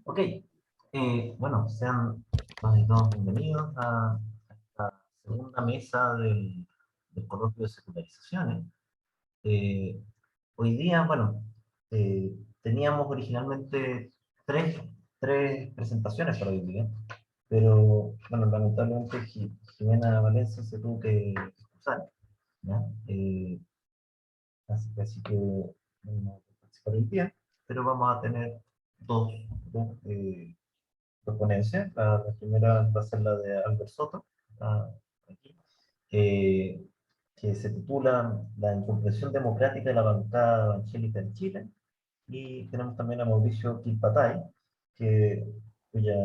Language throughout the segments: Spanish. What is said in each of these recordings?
Ok, bueno, sean todas y todos bienvenidos a esta segunda mesa del coloquio de secularizaciones. Eh, Hoy día, bueno, teníamos originalmente tres, tres presentaciones para hoy día, pero bueno, lamentablemente Jimena Valencia se tuvo que excusar, ¿ya? Así que no va a participar hoy día, pero vamos a tener dos, dos, ponencias. La primera va a ser la de Albert Soto, ah, aquí, eh, que se titula La incomprensión democrática de la bancada evangélica en Chile. Y tenemos también a Mauricio Quilpatay, que, cuya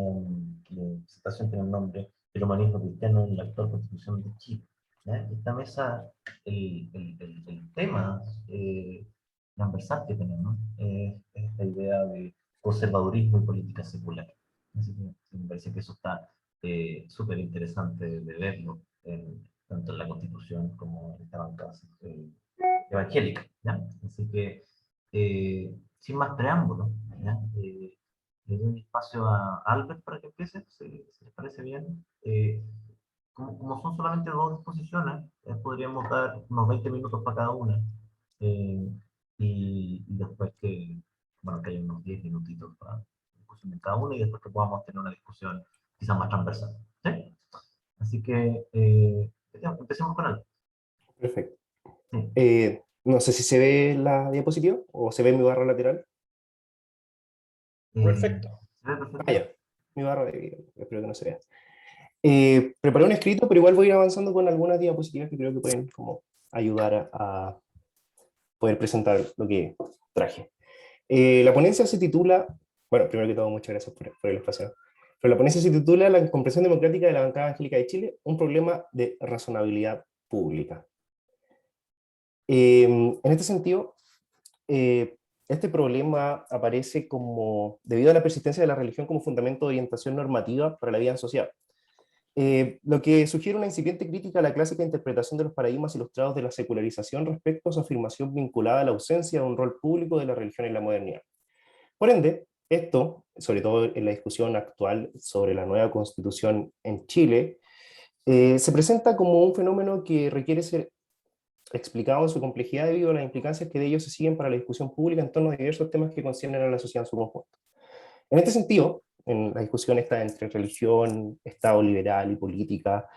presentación tiene el nombre El humanismo cristiano en la actual constitución de Chile. ¿Ya? Esta mesa, el tema transversal que tenemos es esta idea de conservadurismo y política secular. Así que sí, me parece que eso está súper interesante de verlo, tanto en la Constitución como en esta bancada evangélica. ¿Ya? Así que, sin más preámbulos, ¿ya? Le doy espacio a Albert para que empiece, si les parece bien. Como son solamente dos exposiciones, podríamos dar unos 20 minutos para cada una. eh, y después bueno, que haya unos 10 minutitos para discusión de cada una y después que podamos tener una discusión quizás más transversal. ¿Sí? Así que empecemos con él. Perfecto. Sí. No sé si se ve la diapositiva o se ve mi barra lateral. Perfecto. ¿Se ve Ah, perfecto? ya. Mi barra de espero que no se vea. Preparé un escrito, pero igual voy a ir avanzando con algunas diapositivas que creo que pueden como ayudar a poder presentar lo que traje. La ponencia se titula, bueno, primero que todo, muchas gracias por el espacio. Pero la ponencia se titula La comprensión democrática de la bancada evangélica de Chile, un problema de razonabilidad pública. En este sentido, este problema aparece como debido a la persistencia de la religión como fundamento de orientación normativa para la vida en sociedad. Lo que sugiere una incipiente crítica a la clásica interpretación de los paradigmas ilustrados de la secularización respecto a su afirmación vinculada a la ausencia de un rol público de la religión en la modernidad. Por ende, esto, sobre todo en la discusión actual sobre la nueva constitución en Chile, se presenta como un fenómeno que requiere ser explicado en su complejidad debido a las implicancias que de ellos se siguen para la discusión pública en torno a diversos temas que conciernen a la sociedad en su conjunto. En este sentido, en la discusión esta entre religión, Estado liberal y política,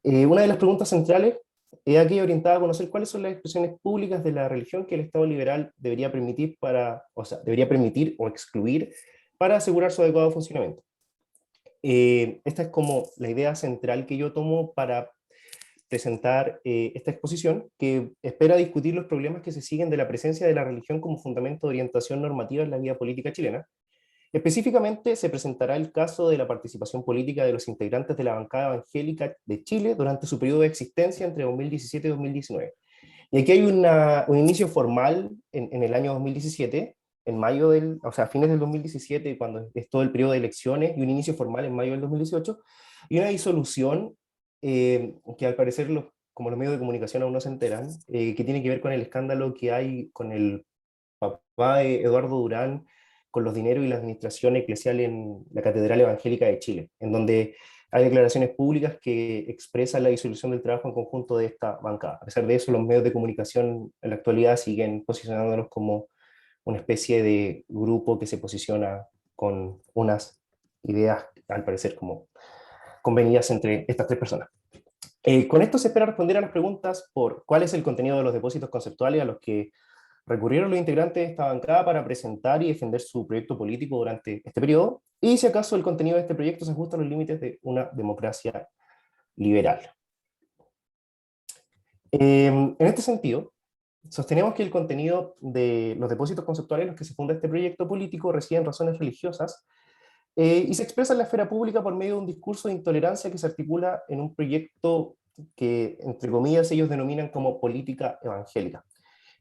una de las preguntas centrales es aquella orientada a conocer cuáles son las expresiones públicas de la religión que el Estado liberal debería permitir debería permitir o excluir para asegurar su adecuado funcionamiento. Esta es como la idea central que yo tomo para presentar esta exposición, que espera discutir los problemas que se siguen de la presencia de la religión como fundamento de orientación normativa en la vida política chilena. Específicamente se presentará el caso de la participación política de los integrantes de la bancada evangélica de Chile durante su periodo de existencia entre 2017 y 2019. Y aquí hay un inicio formal en el año 2017, en mayo o sea, a fines del 2017, cuando es todo el periodo de elecciones, y un inicio formal en mayo del 2018, y una disolución que al parecer, como los medios de comunicación aún no se enteran, que tiene que ver con el escándalo que hay con el papá de Eduardo Durán, con los dineros y la administración eclesial en la Catedral Evangélica de Chile, en donde hay declaraciones públicas que expresan la disolución del trabajo en conjunto de esta bancada. A pesar de eso, los medios de comunicación en la actualidad siguen posicionándolos como una especie de grupo que se posiciona con unas ideas, al parecer, como convenidas entre estas tres personas. Con esto se espera responder a las preguntas por cuál es el contenido de los depósitos conceptuales a los que recurrieron los integrantes de esta bancada para presentar y defender su proyecto político durante este periodo, y si acaso el contenido de este proyecto se ajusta a los límites de una democracia liberal. En este sentido, sostenemos que el contenido de los depósitos conceptuales en los que se funda este proyecto político reside en razones religiosas y se expresa en la esfera pública por medio de un discurso de intolerancia que se articula en un proyecto que, entre comillas, ellos denominan como política evangélica,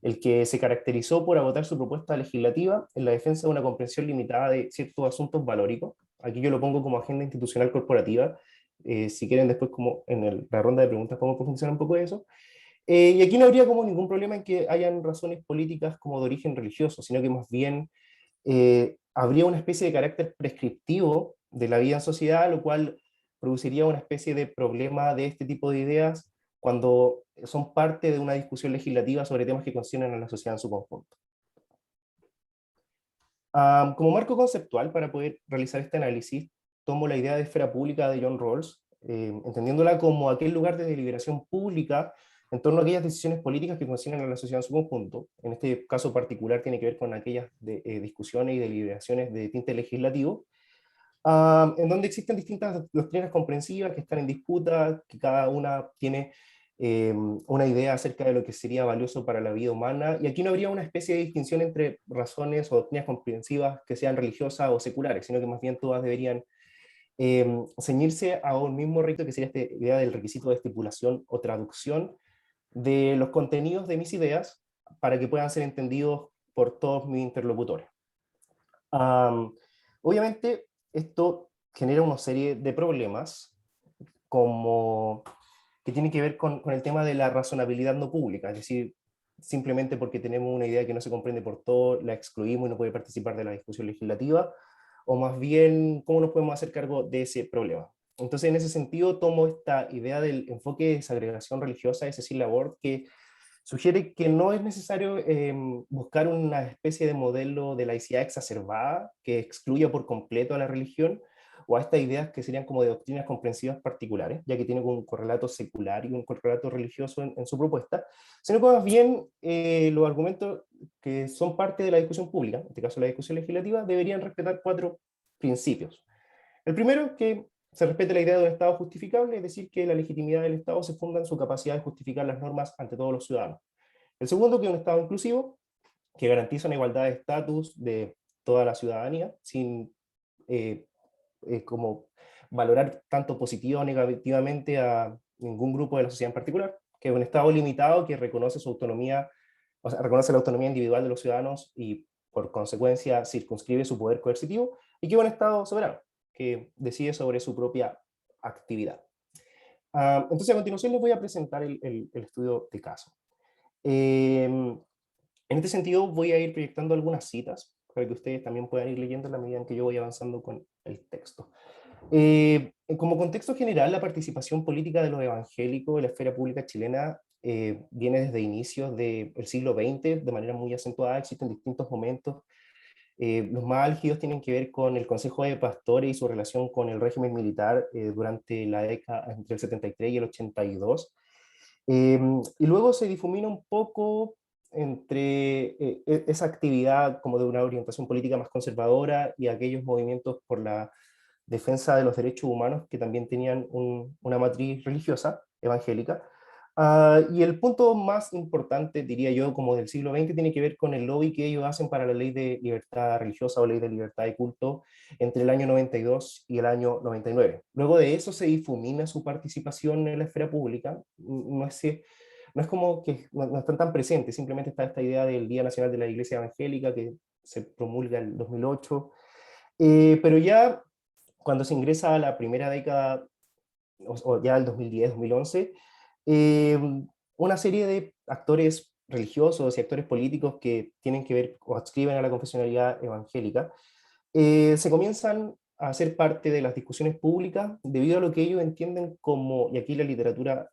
el que se caracterizó por agotar su propuesta legislativa en la defensa de una comprensión limitada de ciertos asuntos valóricos. Aquí yo lo pongo como agenda institucional corporativa. Si quieren después como en la ronda de preguntas podemos profundizar un poco de eso. Y aquí no habría como ningún problema en que hayan razones políticas como de origen religioso, sino que más bien habría una especie de carácter prescriptivo de la vida en sociedad, lo cual produciría una especie de problema de este tipo de ideas cuando son parte de una discusión legislativa sobre temas que conciernen a la sociedad en su conjunto. Como marco conceptual para poder realizar este análisis, tomo la idea de esfera pública de John Rawls, entendiéndola como aquel lugar de deliberación pública en torno a aquellas decisiones políticas que conciernen a la sociedad en su conjunto. En este caso particular tiene que ver con aquellas discusiones y deliberaciones de tinte legislativo, en donde existen distintas doctrinas comprensivas que están en disputa, que cada una tiene una idea acerca de lo que sería valioso para la vida humana, y aquí no habría una especie de distinción entre razones o doctrinas comprensivas que sean religiosas o seculares, sino que más bien todas deberían ceñirse a un mismo rito, que sería esta idea del requisito de estipulación o traducción de los contenidos de mis ideas para que puedan ser entendidos por todos mis interlocutores. Obviamente, esto genera una serie de problemas, como que tienen que ver con el tema de la razonabilidad no pública, es decir, simplemente porque tenemos una idea que no se comprende por todo, la excluimos y no puede participar de la discusión legislativa, o más bien, ¿cómo nos podemos hacer cargo de ese problema? Entonces, en ese sentido, tomo esta idea del enfoque de desagregación religiosa de Cecil Laborde, que sugiere que no es necesario buscar una especie de modelo de laicidad exacerbada que excluya por completo a la religión, o a estas ideas que serían como de doctrinas comprensivas particulares, ya que tiene un correlato secular y un correlato religioso en su propuesta, sino que más bien los argumentos que son parte de la discusión pública, en este caso la discusión legislativa, deberían respetar 4 principios. El primero es que se respete la idea de un Estado justificable, es decir, que la legitimidad del Estado se funda en su capacidad de justificar las normas ante todos los ciudadanos. El segundo, que es un Estado inclusivo, que garantiza una igualdad de estatus de toda la ciudadanía, sin como valorar tanto positiva o negativamente a ningún grupo de la sociedad en particular, que es un Estado limitado que reconoce su autonomía, o sea, reconoce la autonomía individual de los ciudadanos y por consecuencia circunscribe su poder coercitivo, y que es un Estado soberano, que decide sobre su propia actividad. Entonces, a continuación les voy a presentar el estudio de caso. En este sentido, voy a ir proyectando algunas citas para que ustedes también puedan ir leyendo en la medida en que yo voy avanzando con el texto. Como contexto general, la participación política de los evangélicos en la esfera pública chilena viene desde inicios del siglo XX de manera muy acentuada. Existen distintos momentos. Los más álgidos tienen que ver con el Consejo de Pastores y su relación con el régimen militar durante la década entre el 73 y el 82. Y luego se difumina un poco entre esa actividad como de una orientación política más conservadora y aquellos movimientos por la defensa de los derechos humanos que también tenían una matriz religiosa, evangélica. Y el punto más importante, diría yo, como del siglo XX, tiene que ver con el lobby que ellos hacen para la ley de libertad religiosa o ley de libertad de culto entre el año 92 y el año 99. Luego de eso se difumina su participación en la esfera pública. No es como que no están tan presentes, simplemente está esta idea del Día Nacional de la Iglesia Evangélica que se promulga en el 2008. Pero ya cuando se ingresa a la primera década, o ya el 2010, 2011, eh, una serie de actores religiosos y actores políticos que tienen que ver o adscriben a la confesionalidad evangélica, se comienzan a hacer parte de las discusiones públicas debido a lo que ellos entienden como, y aquí la literatura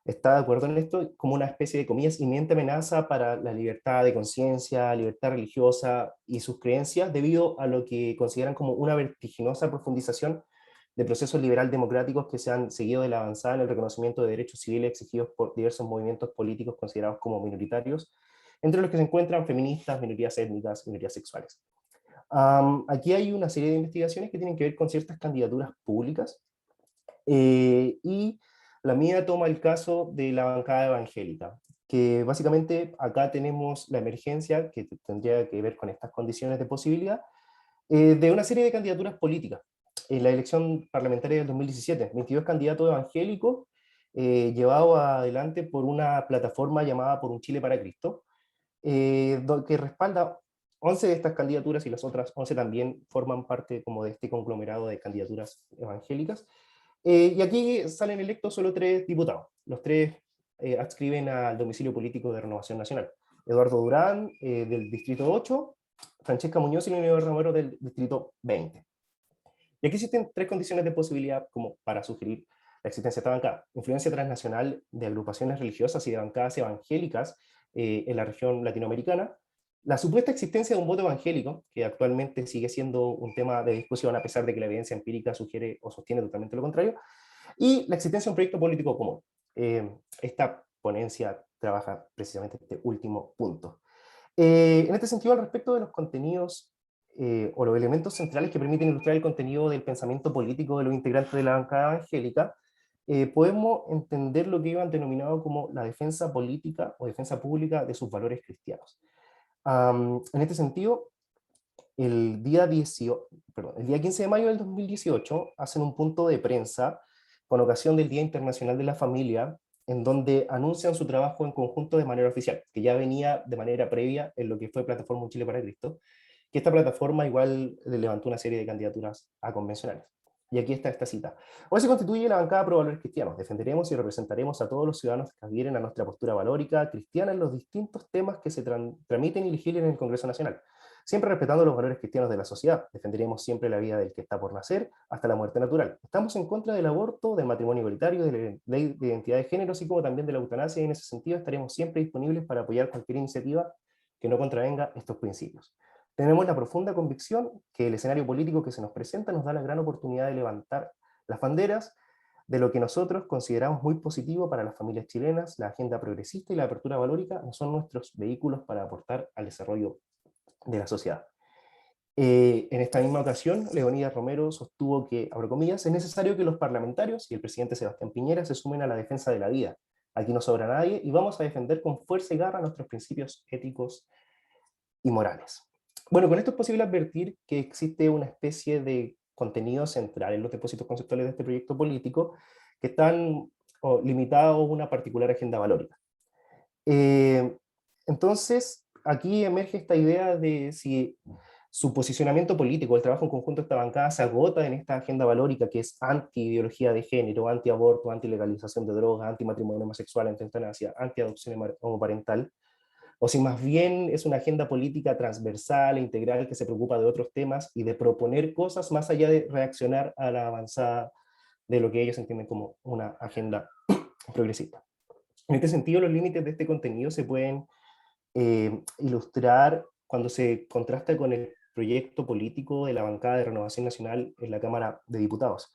está de acuerdo en esto, como una especie de, comillas, inminente amenaza para la libertad de conciencia, libertad religiosa y sus creencias, debido a lo que consideran como una vertiginosa profundización de procesos liberal democráticos que se han seguido de la avanzada en el reconocimiento de derechos civiles exigidos por diversos movimientos políticos considerados como minoritarios, entre los que se encuentran feministas, minorías étnicas, minorías sexuales. Aquí hay una serie de investigaciones que tienen que ver con ciertas candidaturas públicas, y la mía toma el caso de la bancada evangélica, que básicamente acá tenemos la emergencia, que tendría que ver con estas condiciones de posibilidad, de una serie de candidaturas políticas. En la elección parlamentaria del 2017, 22 candidatos evangélicos llevados adelante por una plataforma llamada Por un Chile para Cristo, que respalda 11 de estas candidaturas, y las otras 11 también forman parte como de este conglomerado de candidaturas evangélicas. Y aquí salen electos solo 3 diputados. Los 3 adscriben al domicilio político de Renovación Nacional. Eduardo Durán, del Distrito 8, Francesca Muñoz y Leonida Romero del Distrito 20. Y aquí existen tres condiciones de posibilidad como para sugerir la existencia de esta bancada. Influencia transnacional de agrupaciones religiosas y de bancadas evangélicas en la región latinoamericana. La supuesta existencia de un voto evangélico, que actualmente sigue siendo un tema de discusión a pesar de que la evidencia empírica sugiere o sostiene totalmente lo contrario. Y la existencia de un proyecto político común. Esta ponencia trabaja precisamente este último punto. En este sentido, al respecto de los contenidos o los elementos centrales que permiten ilustrar el contenido del pensamiento político de los integrantes de la bancada evangélica, podemos entender lo que ellos han denominado como la defensa política o defensa pública de sus valores cristianos. En este sentido, el día 15 de mayo del 2018 hacen un punto de prensa con ocasión del Día Internacional de la Familia, en donde anuncian su trabajo en conjunto de manera oficial, que ya venía de manera previa en lo que fue Plataforma Un Chile para Cristo, que esta plataforma igual levantó una serie de candidaturas a convencionales. Y aquí está esta cita. Hoy se constituye la bancada Pro Valores Cristianos. Defenderemos y representaremos a todos los ciudadanos que adhieren a nuestra postura valórica cristiana en los distintos temas que se tramiten y legislen en el Congreso Nacional, siempre respetando los valores cristianos de la sociedad. Defenderemos siempre la vida del que está por nacer hasta la muerte natural. Estamos en contra del aborto, del matrimonio igualitario, de la ley de identidad de género, así como también de la eutanasia, y en ese sentido estaremos siempre disponibles para apoyar cualquier iniciativa que no contravenga estos principios. Tenemos la profunda convicción que el escenario político que se nos presenta nos da la gran oportunidad de levantar las banderas de lo que nosotros consideramos muy positivo para las familias chilenas. La agenda progresista y la apertura valórica no son nuestros vehículos para aportar al desarrollo de la sociedad. En esta misma ocasión, Leonidas Romero sostuvo que, abro comillas, es necesario que los parlamentarios y el presidente Sebastián Piñera se sumen a la defensa de la vida. Aquí no sobra nadie y vamos a defender con fuerza y garra nuestros principios éticos y morales. Bueno, con esto es posible advertir que existe una especie de contenido central en los depósitos conceptuales de este proyecto político que están limitados a una particular agenda valórica. Entonces, aquí emerge esta idea de si su posicionamiento político, el trabajo en conjunto de esta bancada se agota en esta agenda valórica que es anti-ideología de género, anti-aborto, anti-legalización de drogas, anti-matrimonio homosexual, anti-eutanasia, anti-adopción homoparental, o si más bien es una agenda política transversal e integral que se preocupa de otros temas y de proponer cosas más allá de reaccionar a la avanzada de lo que ellos entienden como una agenda progresista. En este sentido, los límites de este contenido se pueden ilustrar cuando se contrasta con el proyecto político de la bancada de Renovación Nacional en la Cámara de Diputados.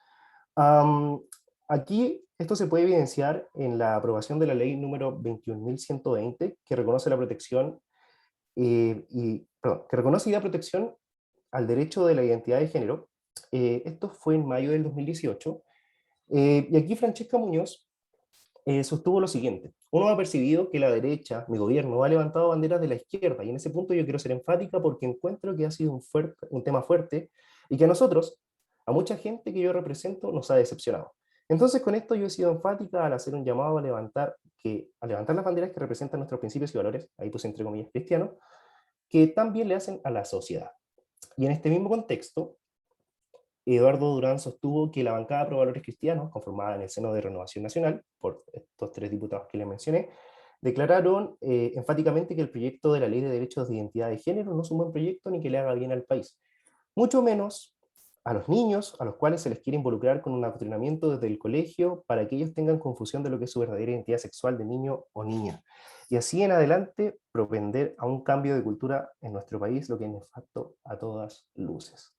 Aquí esto se puede evidenciar en la aprobación de la ley número 21.120, que reconoce la protección que reconoce y da protección al derecho de la identidad de género. Esto fue en mayo del 2018. Y aquí Francesca Muñoz sostuvo lo siguiente: uno ha percibido que la derecha, mi gobierno, ha levantado banderas de la izquierda, y en ese punto yo quiero ser enfática porque encuentro que ha sido un tema fuerte y que a nosotros, a mucha gente que yo represento, nos ha decepcionado. Entonces con esto yo he sido enfática al hacer un llamado a levantar las banderas que representan nuestros principios y valores, ahí puse entre comillas cristianos, que también le hacen a la sociedad. Y en este mismo contexto, Eduardo Durán sostuvo que la bancada Pro Valores Cristianos, conformada en el seno de Renovación Nacional, por estos tres diputados que les mencioné, declararon enfáticamente que el proyecto de la Ley de Derechos de Identidad de Género no es un buen proyecto ni que le haga bien al país. Mucho menos a los niños, a los cuales se les quiere involucrar con un adoctrinamiento desde el colegio para que ellos tengan confusión de lo que es su verdadera identidad sexual de niño o niña. Y así en adelante propender a un cambio de cultura en nuestro país, lo que es nefasto a todas luces.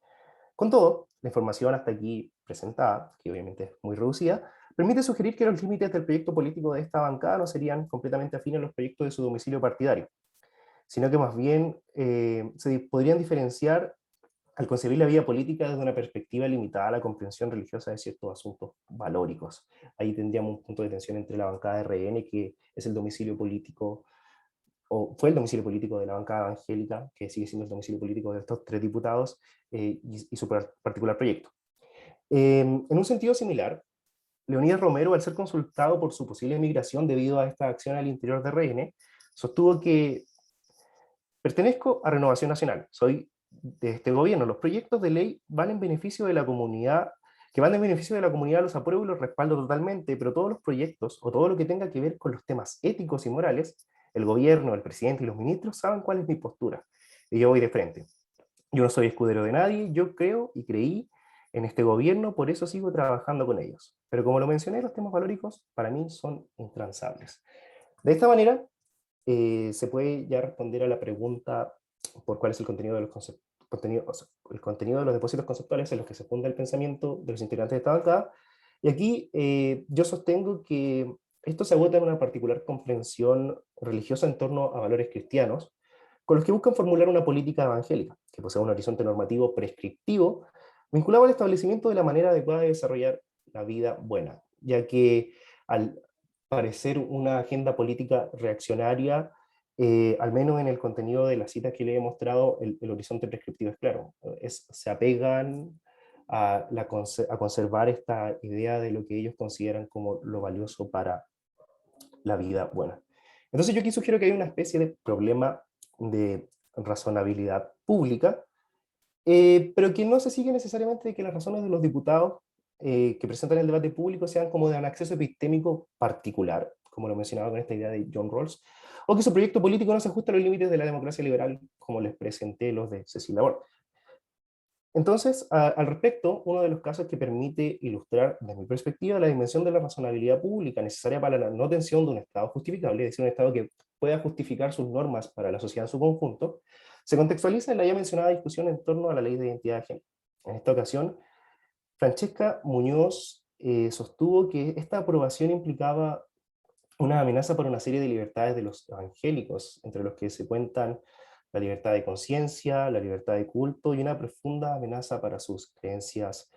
Con todo, la información hasta aquí presentada, que obviamente es muy reducida, permite sugerir que los límites del proyecto político de esta bancada no serían completamente afines a los proyectos de su domicilio partidario, sino que más bien se podrían diferenciar al concebir la vida política desde una perspectiva limitada a la comprensión religiosa de ciertos asuntos valóricos. Ahí tendríamos un punto de tensión entre la bancada de RN, que es el domicilio político, o fue el domicilio político de la bancada evangélica, que sigue siendo el domicilio político de estos tres diputados, y su particular proyecto. En un sentido similar, Leonidas Romero, al ser consultado por su posible migración debido a esta acción al interior de RN, sostuvo que pertenezco a Renovación Nacional, soy de este gobierno, los proyectos de ley van en beneficio de la comunidad, que van en beneficio de la comunidad, los apruebo y los respaldo totalmente, pero todos los proyectos o todo lo que tenga que ver con los temas éticos y morales, el gobierno, el presidente y los ministros saben cuál es mi postura. y yo voy de frente. Yo no soy escudero de nadie, yo creo y creí en este gobierno, por eso sigo trabajando con ellos. Pero como lo mencioné, los temas valóricos para mí son intransables. De esta manera, se puede ya responder a la pregunta por cuál es el contenido de los el contenido de los depósitos conceptuales en los que se funda el pensamiento de los integrantes de esta bancada. Y aquí yo sostengo que esto se agota en una particular comprensión religiosa en torno a valores cristianos, con los que buscan formular una política evangélica, que posee un horizonte normativo prescriptivo, vinculado al establecimiento de la manera adecuada de desarrollar la vida buena, ya que al parecer una agenda política reaccionaria, al menos en el contenido de la cita que le he mostrado, el horizonte prescriptivo es claro. Se apegan a conservar esta idea de lo que ellos consideran como lo valioso para la vida buena. Entonces yo aquí sugiero que hay una especie de problema de razonabilidad pública, pero que no se sigue necesariamente de que las razones de los diputados que presentan el debate público sean como de un acceso epistémico particular, como lo mencionaba con esta idea de John Rawls, o que su proyecto político no se ajusta a los límites de la democracia liberal, como les presenté los de Cecilia Ward. Entonces, al respecto, uno de los casos que permite ilustrar, desde mi perspectiva, la dimensión de la razonabilidad pública necesaria para la no tensión de un Estado justificable, es decir, un Estado que pueda justificar sus normas para la sociedad en su conjunto, se contextualiza en la ya mencionada discusión en torno a la ley de identidad de género. En esta ocasión, Francesca Muñoz sostuvo que esta aprobación implicaba una amenaza para una serie de libertades de los evangélicos, entre los que se cuentan la libertad de conciencia, la libertad de culto y una profunda amenaza para sus creencias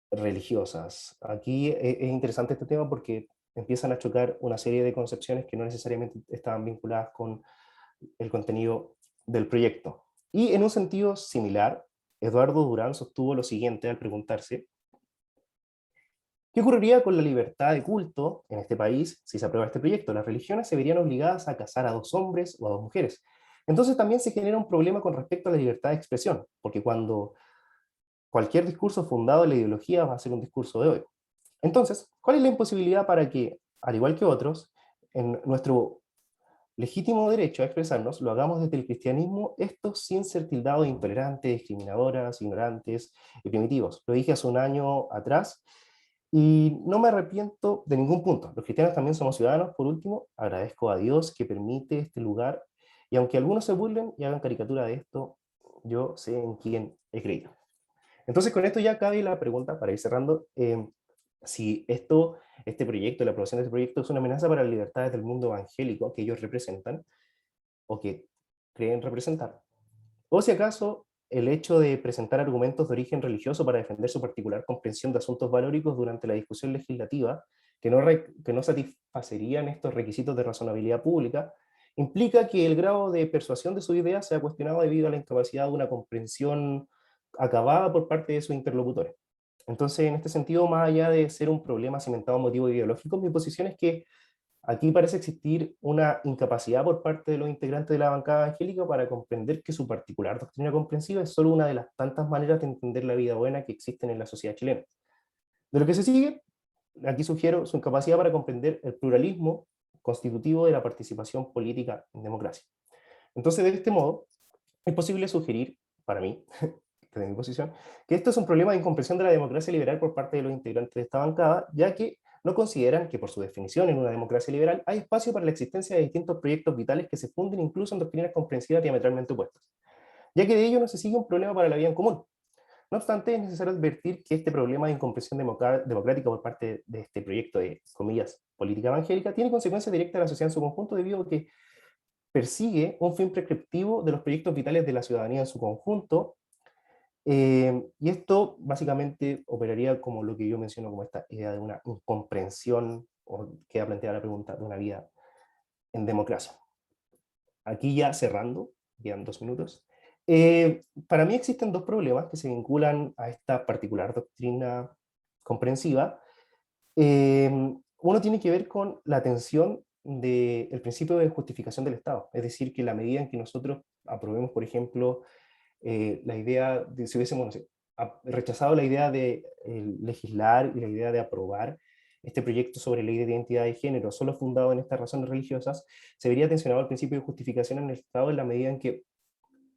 religiosas. Aquí es interesante este tema porque empiezan a chocar una serie de concepciones que no necesariamente estaban vinculadas con el contenido del proyecto. Y en un sentido similar, Eduardo Durán sostuvo lo siguiente al preguntarse: ¿qué ocurriría con la libertad de culto en este país si se aprueba este proyecto? Las religiones se verían obligadas a casar a 2 hombres o a 2 mujeres. Entonces también se genera un problema con respecto a la libertad de expresión, porque cuando cualquier discurso fundado en la ideología va a ser un discurso de odio. Entonces, ¿cuál es la imposibilidad para que, al igual que otros, en nuestro legítimo derecho a expresarnos, lo hagamos desde el cristianismo, esto sin ser tildado de intolerantes, discriminadoras, ignorantes y primitivos? Lo dije hace un año atrás y no me arrepiento de ningún punto. Los cristianos también somos ciudadanos. Por último, agradezco a Dios que permite este lugar, y aunque algunos se burlen y hagan caricatura de esto, yo sé en quién he creído. Entonces, con esto ya cabe la pregunta, para ir cerrando, si este proyecto, la aprobación de este proyecto es una amenaza para las libertades del mundo evangélico que ellos representan o que creen representar, o si acaso el hecho de presentar argumentos de origen religioso para defender su particular comprensión de asuntos valóricos durante la discusión legislativa, que no satisfacerían estos requisitos de razonabilidad pública, implica que el grado de persuasión de su idea sea cuestionado debido a la incapacidad de una comprensión acabada por parte de sus interlocutores. Entonces, en este sentido, más allá de ser un problema cimentado en motivos ideológicos, mi posición es que aquí parece existir una incapacidad por parte de los integrantes de la bancada evangélica para comprender que su particular doctrina comprensiva es solo una de las tantas maneras de entender la vida buena que existen en la sociedad chilena. De lo que se sigue, aquí sugiero su incapacidad para comprender el pluralismo constitutivo de la participación política en democracia. Entonces, de este modo, es posible sugerir, para mí, desde mi posición, que esto es un problema de incomprensión de la democracia liberal por parte de los integrantes de esta bancada, ya que no consideran que, por su definición en una democracia liberal, hay espacio para la existencia de distintos proyectos vitales que se funden incluso en doctrinas comprensivas diametralmente opuestas, ya que de ello no se sigue un problema para la vida en común. No obstante, es necesario advertir que este problema de incomprensión democrática por parte de este proyecto de, comillas, política evangélica, tiene consecuencias directas a la sociedad en su conjunto, debido a que persigue un fin prescriptivo de los proyectos vitales de la ciudadanía en su conjunto, y esto básicamente operaría como lo que yo menciono como esta idea de una incomprensión, o queda planteada la pregunta, de una vida en democracia. Aquí ya cerrando, quedan 2 minutos. Para mí existen 2 problemas que se vinculan a esta particular doctrina comprensiva. Uno tiene que ver con la tensión del principio de justificación del Estado, es decir, que la medida en que nosotros aprobemos, por ejemplo, la idea de, si hubiésemos, no sé, rechazado la idea de legislar y la idea de aprobar este proyecto sobre ley de identidad de género, solo fundado en estas razones religiosas, se vería tensionado el principio de justificación en el Estado en la medida en que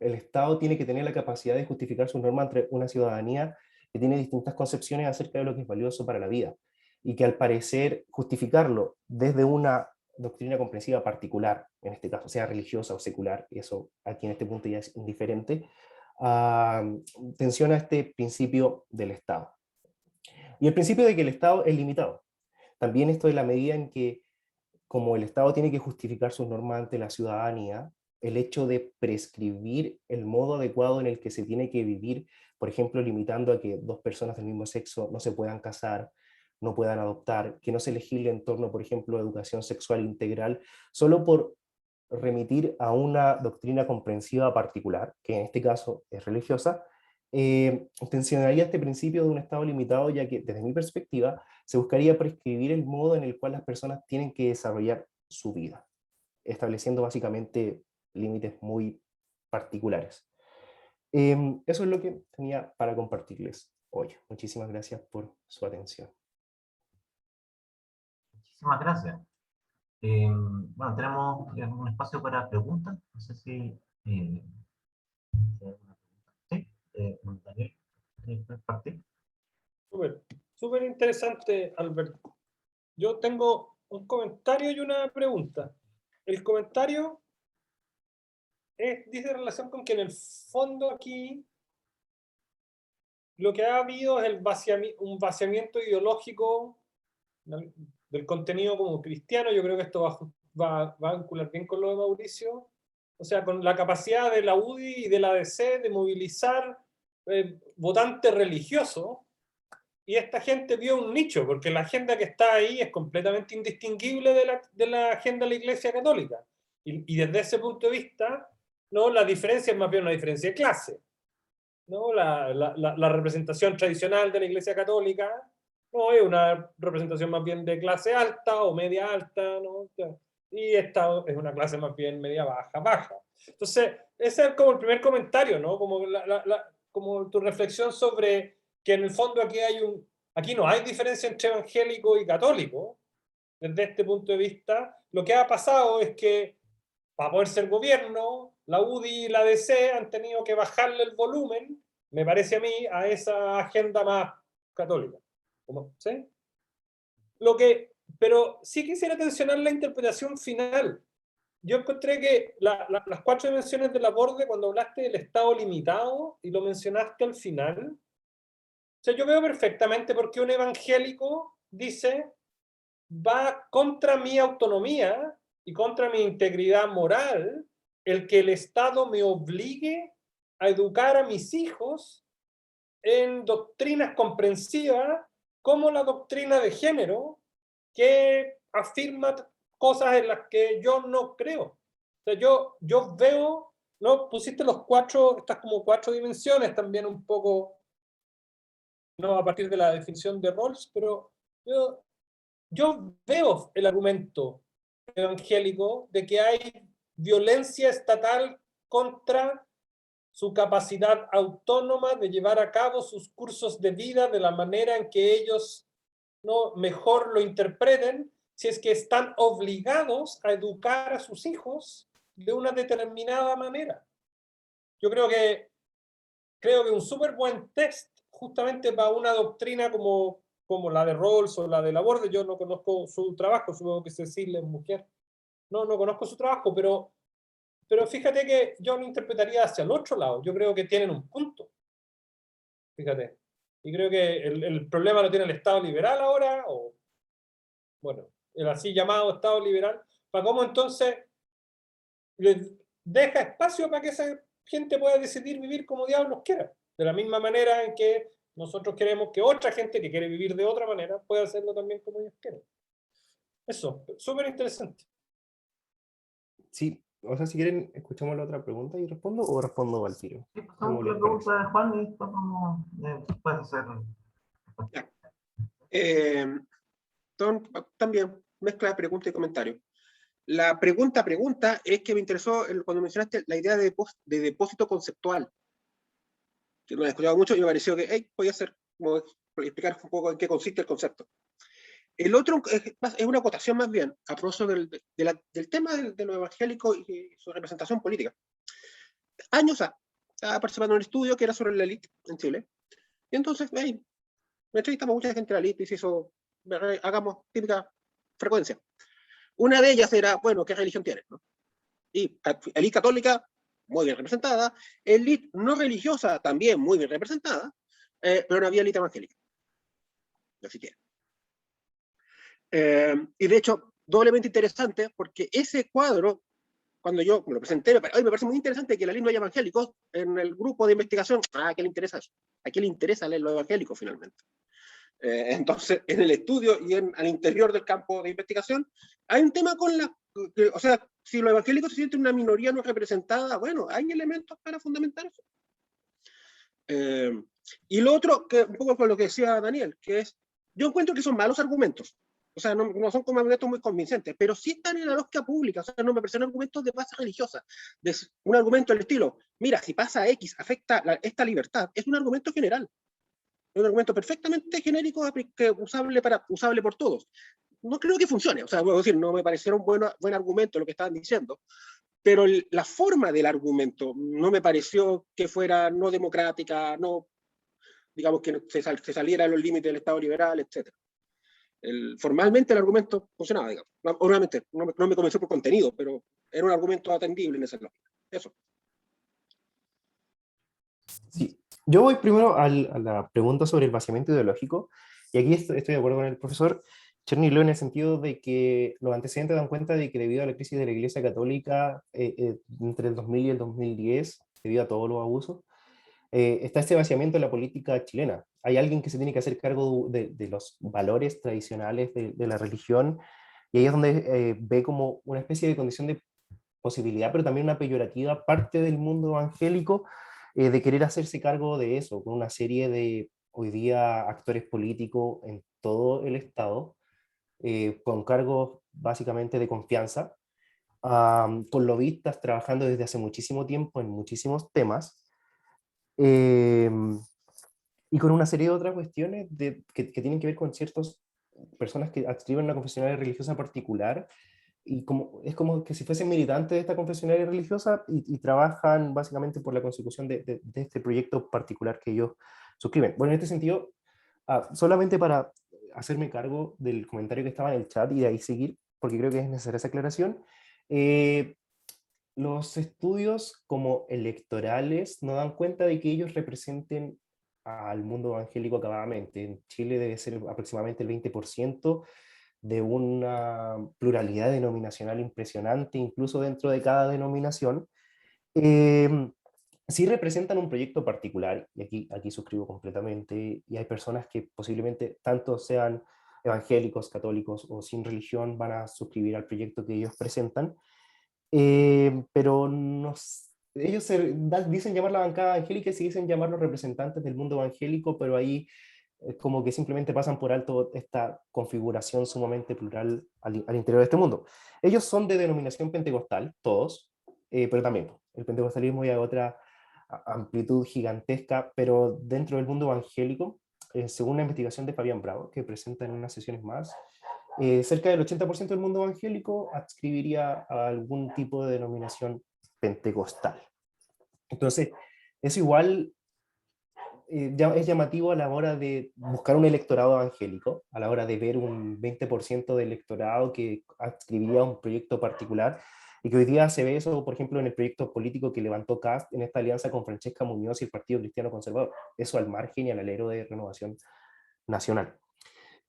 el Estado tiene que tener la capacidad de justificar sus normas ante una ciudadanía que tiene distintas concepciones acerca de lo que es valioso para la vida, y que al parecer justificarlo desde una doctrina comprensiva particular, en este caso, sea religiosa o secular, y eso aquí en este punto ya es indiferente, tensiona este principio del Estado. Y el principio de que el Estado es limitado. También esto es la medida en que, como el Estado tiene que justificar sus normas ante la ciudadanía, el hecho de prescribir el modo adecuado en el que se tiene que vivir, por ejemplo, limitando a que dos personas del mismo sexo no se puedan casar, no puedan adoptar, que no se legisle en torno, por ejemplo, a educación sexual integral, solo por remitir a una doctrina comprensiva particular, que en este caso es religiosa, tensionaría este principio de un Estado limitado, ya que desde mi perspectiva se buscaría prescribir el modo en el cual las personas tienen que desarrollar su vida, estableciendo básicamente límites muy particulares. Eso es lo que tenía para compartirles hoy. Muchísimas gracias por su atención. Muchísimas gracias. Bueno, tenemos un espacio para preguntas. No sé si hay alguna pregunta. Sí, bueno, Daniel, ¿quieres partir? Súper, súper interesante, Alberto. Yo tengo un comentario y una pregunta. El comentario dice relación con que en el fondo aquí lo que ha habido es un vaciamiento ideológico del contenido como cristiano. Yo creo que esto va a vincular bien con lo de Mauricio. O sea, con la capacidad de la UDI y de la ADC de movilizar votantes religiosos. Y esta gente vio un nicho, porque la agenda que está ahí es completamente indistinguible de la agenda de la Iglesia Católica. Y desde ese punto de vista, ¿no? La diferencia es más bien una diferencia de clase. ¿No? La representación tradicional de la Iglesia Católica no es una representación más bien de clase alta o media alta, ¿no? Y esta es una clase más bien media baja, baja. Entonces, ese es como el primer comentario, ¿no? Como, como tu reflexión sobre que en el fondo aquí no hay diferencia entre evangélico y católico. Desde este punto de vista, lo que ha pasado es que para poder ser gobierno, la UDI y la DC han tenido que bajarle el volumen, me parece a mí, a esa agenda más católica. ¿Sí? Pero sí quisiera tensionar la interpretación final. Yo encontré que las 4 dimensiones del aborde, cuando hablaste del Estado limitado y lo mencionaste al final, o sea, yo veo perfectamente por qué un evangélico dice, va contra mi autonomía y contra mi integridad moral el que el Estado me obligue a educar a mis hijos en doctrinas comprensivas como la doctrina de género, que afirma cosas en las que yo no creo. O sea, yo veo, ¿no? Pusiste estas como 4 dimensiones también un poco, ¿no? A partir de la definición de Rawls, pero yo veo el argumento evangélico de que hay violencia estatal contra su capacidad autónoma de llevar a cabo sus cursos de vida de la manera en que ellos, ¿no? Mejor lo interpreten, si es que están obligados a educar a sus hijos de una determinada manera. Yo creo que un súper buen test justamente para una doctrina como la de Rawls o la de Laborde. Yo no conozco su trabajo, supongo que Cecilia es mujer. No conozco su trabajo, pero fíjate que yo lo interpretaría hacia el otro lado. Yo creo que tienen un punto. Fíjate. Y creo que el problema lo tiene el Estado liberal ahora, o bueno, el así llamado Estado liberal, para cómo entonces les deja espacio para que esa gente pueda decidir vivir como diablos quiera. De la misma manera en que nosotros queremos que otra gente que quiere vivir de otra manera pueda hacerlo también como ellos quieren. Eso, súper interesante. Sí, o sea, si quieren, escuchamos la otra pregunta y respondo, o respondo al tiro. Sí, pasamos la pregunta de Juan y después vamos, puedes hacer. También mezcla de pregunta y comentario. La pregunta es que me interesó cuando mencionaste la idea de depósito conceptual, que no he escuchado mucho y me pareció que podía ser, como explicar un poco en qué consiste el concepto. El otro es una acotación más bien a propósito del tema de lo evangélico y su representación política. años estaba participando en un estudio que era sobre la élite en Chile. Y entonces, ahí, me entrevistamos mucha gente de la élite y se hizo, hagamos típica frecuencia. Una de ellas era, bueno, ¿qué religión tienes? ¿No? Y élite católica, muy bien representada, élite no religiosa, también muy bien representada, pero no había élite evangélica, no siquiera. Y de hecho, doblemente interesante, porque ese cuadro, cuando yo me lo presenté, me parece muy interesante que la ley no haya evangélicos en el grupo de investigación. ¿A qué le interesa eso? ¿A qué le interesa leer lo evangélico finalmente? Entonces, en el estudio y al interior del campo de investigación, hay un tema con o sea, si los evangélicos se sienten una minoría no representada, bueno, hay elementos para fundamentar eso. Y lo otro, que un poco con lo que decía Daniel, que es, yo encuentro que son malos argumentos. O sea, no son como argumentos muy convincentes, pero sí están en la lógica pública. O sea, no me parecen argumentos de base religiosa. Un argumento del estilo, mira, si pasa X, afecta esta libertad, es un argumento general. Es un argumento perfectamente genérico, usable por todos. No creo que funcione. O sea, puedo decir, no me parecieron buen argumento lo que estaban diciendo, pero la forma del argumento no me pareció que fuera no democrática, no, digamos, que se saliera de los límites del Estado liberal, etc. Formalmente el argumento funcionaba, digamos. Obviamente, no me convenció por contenido, pero era un argumento atendible en esa lógica. Eso. Sí. Yo voy primero a la pregunta sobre el vaciamiento ideológico, y aquí estoy de acuerdo con el profesor Cherny-Ló en el sentido de que los antecedentes dan cuenta de que debido a la crisis de la Iglesia Católica entre el 2000 y el 2010, debido a todos los abusos, está este vaciamiento en la política chilena. Hay alguien que se tiene que hacer cargo de los valores tradicionales de la religión, y ahí es donde ve como una especie de condición de posibilidad, pero también una peyorativa parte del mundo evangélico de querer hacerse cargo de eso, con una serie de, hoy día, actores políticos en todo el Estado, con cargos básicamente de confianza, con lobistas trabajando desde hace muchísimo tiempo en muchísimos temas, eh, y con una serie de otras cuestiones que tienen que ver con ciertas personas que adscriben una confesionaria religiosa particular, y es como que si fuesen militantes de esta confesionaria religiosa y trabajan básicamente por la consecución de este proyecto particular que ellos suscriben. Bueno, en este sentido, solamente para hacerme cargo del comentario que estaba en el chat y de ahí seguir, porque creo que es necesaria esa aclaración, los estudios como electorales no dan cuenta de que ellos representen al mundo evangélico acabadamente. En Chile debe ser aproximadamente el 20% de una pluralidad denominacional impresionante, incluso dentro de cada denominación. Sí representan un proyecto particular, y aquí suscribo completamente, y hay personas que posiblemente tanto sean evangélicos, católicos o sin religión van a suscribir al proyecto que ellos presentan, pero ellos dicen llamar la bancada evangélica y se dicen llamar los representantes del mundo evangélico, pero ahí como que simplemente pasan por alto esta configuración sumamente plural al interior de este mundo. Ellos son de denominación pentecostal, todos, pero también el pentecostalismo ya otra amplitud gigantesca, pero dentro del mundo evangélico, según la investigación de Fabián Bravo, que presenta en unas sesiones más, cerca del 80% del mundo evangélico adscribiría a algún tipo de denominación pentecostal. Entonces, eso igual es llamativo a la hora de buscar un electorado evangélico, a la hora de ver un 20% del electorado que adscribiría a un proyecto particular, y que hoy día se ve eso, por ejemplo, en el proyecto político que levantó Kast en esta alianza con Francesca Muñoz y el Partido Cristiano Conservador. Eso al margen y al alero de Renovación Nacional.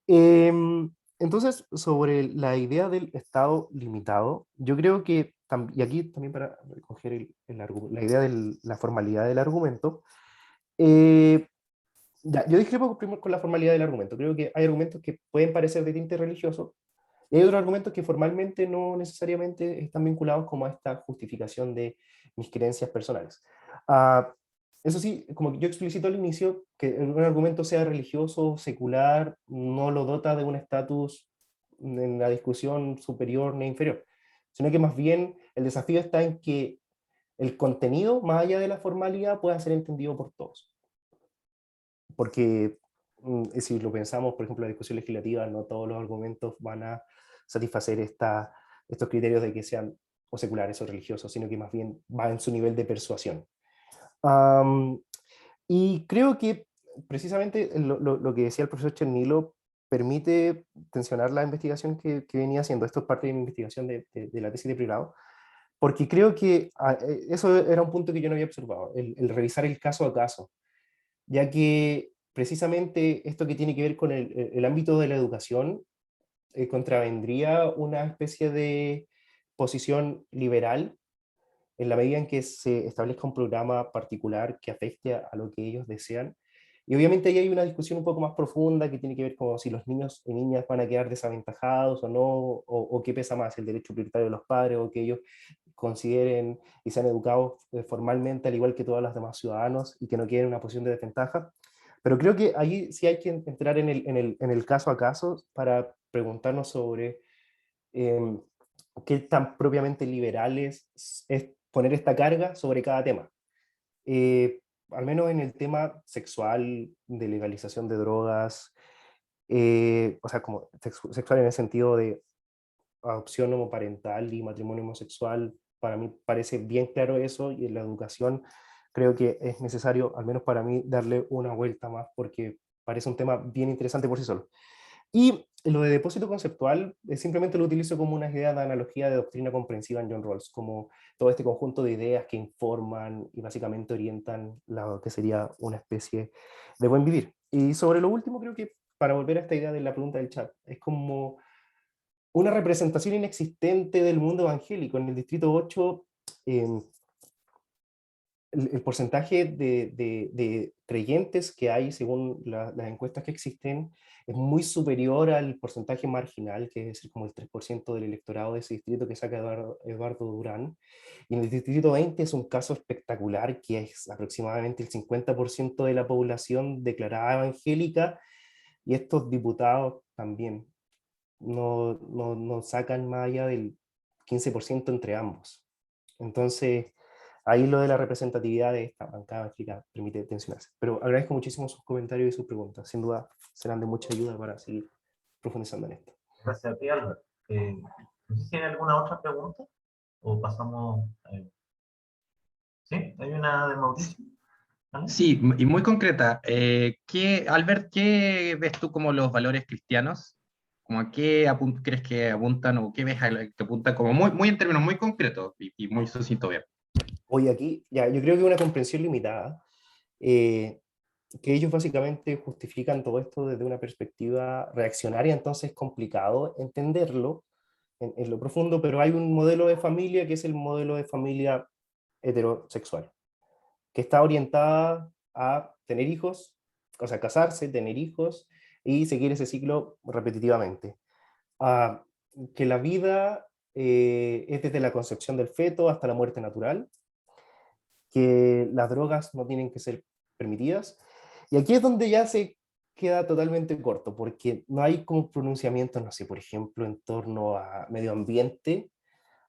Entonces, sobre la idea del Estado limitado, yo creo que, y aquí también para recoger la idea de la formalidad del argumento, yo discrepo primero con la formalidad del argumento. Creo que hay argumentos que pueden parecer de tinte religioso, y hay otros argumentos que formalmente no necesariamente están vinculados como a esta justificación de mis creencias personales. Eso sí, como yo explicito al inicio, que un argumento sea religioso, secular, no lo dota de un estatus en la discusión superior ni inferior, sino que más bien el desafío está en que el contenido, más allá de la formalidad, pueda ser entendido por todos. Porque si lo pensamos, por ejemplo, en la discusión legislativa, no todos los argumentos van a satisfacer estos criterios de que sean o seculares o religiosos, sino que más bien va en su nivel de persuasión. Am, y creo que precisamente lo que decía el profesor Chernilo permite tensionar la investigación que venía haciendo. Esto es parte de mi investigación de la tesis de pregrado, porque creo que eso era un punto que yo no había observado, el revisar el caso a caso, ya que precisamente esto que tiene que ver con el ámbito de la educación contravendría una especie de posición liberal en la medida en que se establezca un programa particular que afecte a lo que ellos desean. Y obviamente ahí hay una discusión un poco más profunda que tiene que ver con si los niños y niñas van a quedar desaventajados o no, o qué pesa más, el derecho prioritario de los padres, o que ellos consideren y sean educados formalmente al igual que todos los demás ciudadanos y que no queden en una posición de desventaja. Pero creo que ahí sí hay que entrar en el caso a caso para preguntarnos sobre qué tan propiamente liberales es poner esta carga sobre cada tema. Al menos en el tema sexual, de legalización de drogas, o sea, como sexual en el sentido de adopción homoparental y matrimonio homosexual, para mí parece bien claro eso, y en la educación creo que es necesario, al menos para mí, darle una vuelta más, porque parece un tema bien interesante por sí solo. Y lo de depósito conceptual simplemente lo utilizo como una idea de analogía de doctrina comprensiva en John Rawls, como todo este conjunto de ideas que informan y básicamente orientan lo que sería una especie de buen vivir. Y sobre lo último, creo que para volver a esta idea de la pregunta del chat, es como una representación inexistente del mundo evangélico. En el Distrito 8, el porcentaje de creyentes que hay, según las encuestas que existen, es muy superior al porcentaje marginal, que es decir, como el 3% del electorado de ese distrito que saca Eduardo Durán. Y en el Distrito 20 es un caso espectacular, que es aproximadamente el 50% de la población declarada evangélica, y estos diputados también no sacan más allá del 15% entre ambos. Entonces, ahí lo de la representatividad de esta bancada evangélica permite tensionarse. Pero agradezco muchísimo sus comentarios y sus preguntas. Sin duda serán de mucha ayuda para seguir profundizando en esto. Gracias a ti, Albert. No sé si hay alguna otra pregunta o pasamos. Sí, hay una de Mauricio. ¿Vale? Sí, y muy concreta. Albert, ¿qué ves tú como los valores cristianos? ¿Cómo a qué crees que apuntan o qué ves que apuntan como muy en términos muy concretos y muy sucinto bien? Hoy aquí, ya, yo creo que una comprensión limitada, que ellos básicamente justifican todo esto desde una perspectiva reaccionaria, entonces es complicado entenderlo en lo profundo, pero hay un modelo de familia que es el modelo de familia heterosexual, que está orientada a tener hijos, o sea, casarse, tener hijos y seguir ese ciclo repetitivamente. Ah, que la vida es desde la concepción del feto hasta la muerte natural, que las drogas no tienen que ser permitidas. Y aquí es donde ya se queda totalmente corto, porque no hay como pronunciamiento, no sé, por ejemplo, en torno a medio ambiente,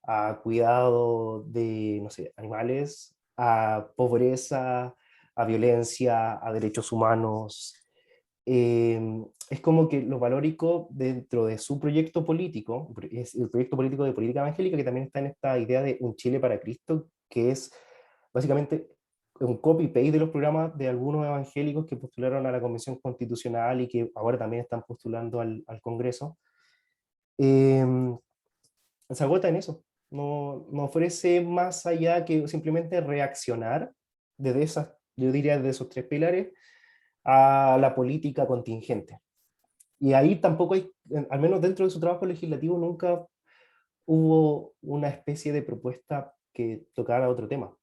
a cuidado de, no sé, animales, a pobreza, a violencia, a derechos humanos. Es como que lo valórico dentro de su proyecto político, es el proyecto político de política evangélica, que también está en esta idea de un Chile para Cristo, que es básicamente un copy-paste de los programas de algunos evangélicos que postularon a la Convención Constitucional y que ahora también están postulando al Congreso. Se agota en eso. No ofrece más allá que simplemente reaccionar desde esas, yo diría, de esos tres pilares a la política contingente. Y ahí tampoco hay, al menos dentro de su trabajo legislativo, nunca hubo una especie de propuesta que tocara otro tema.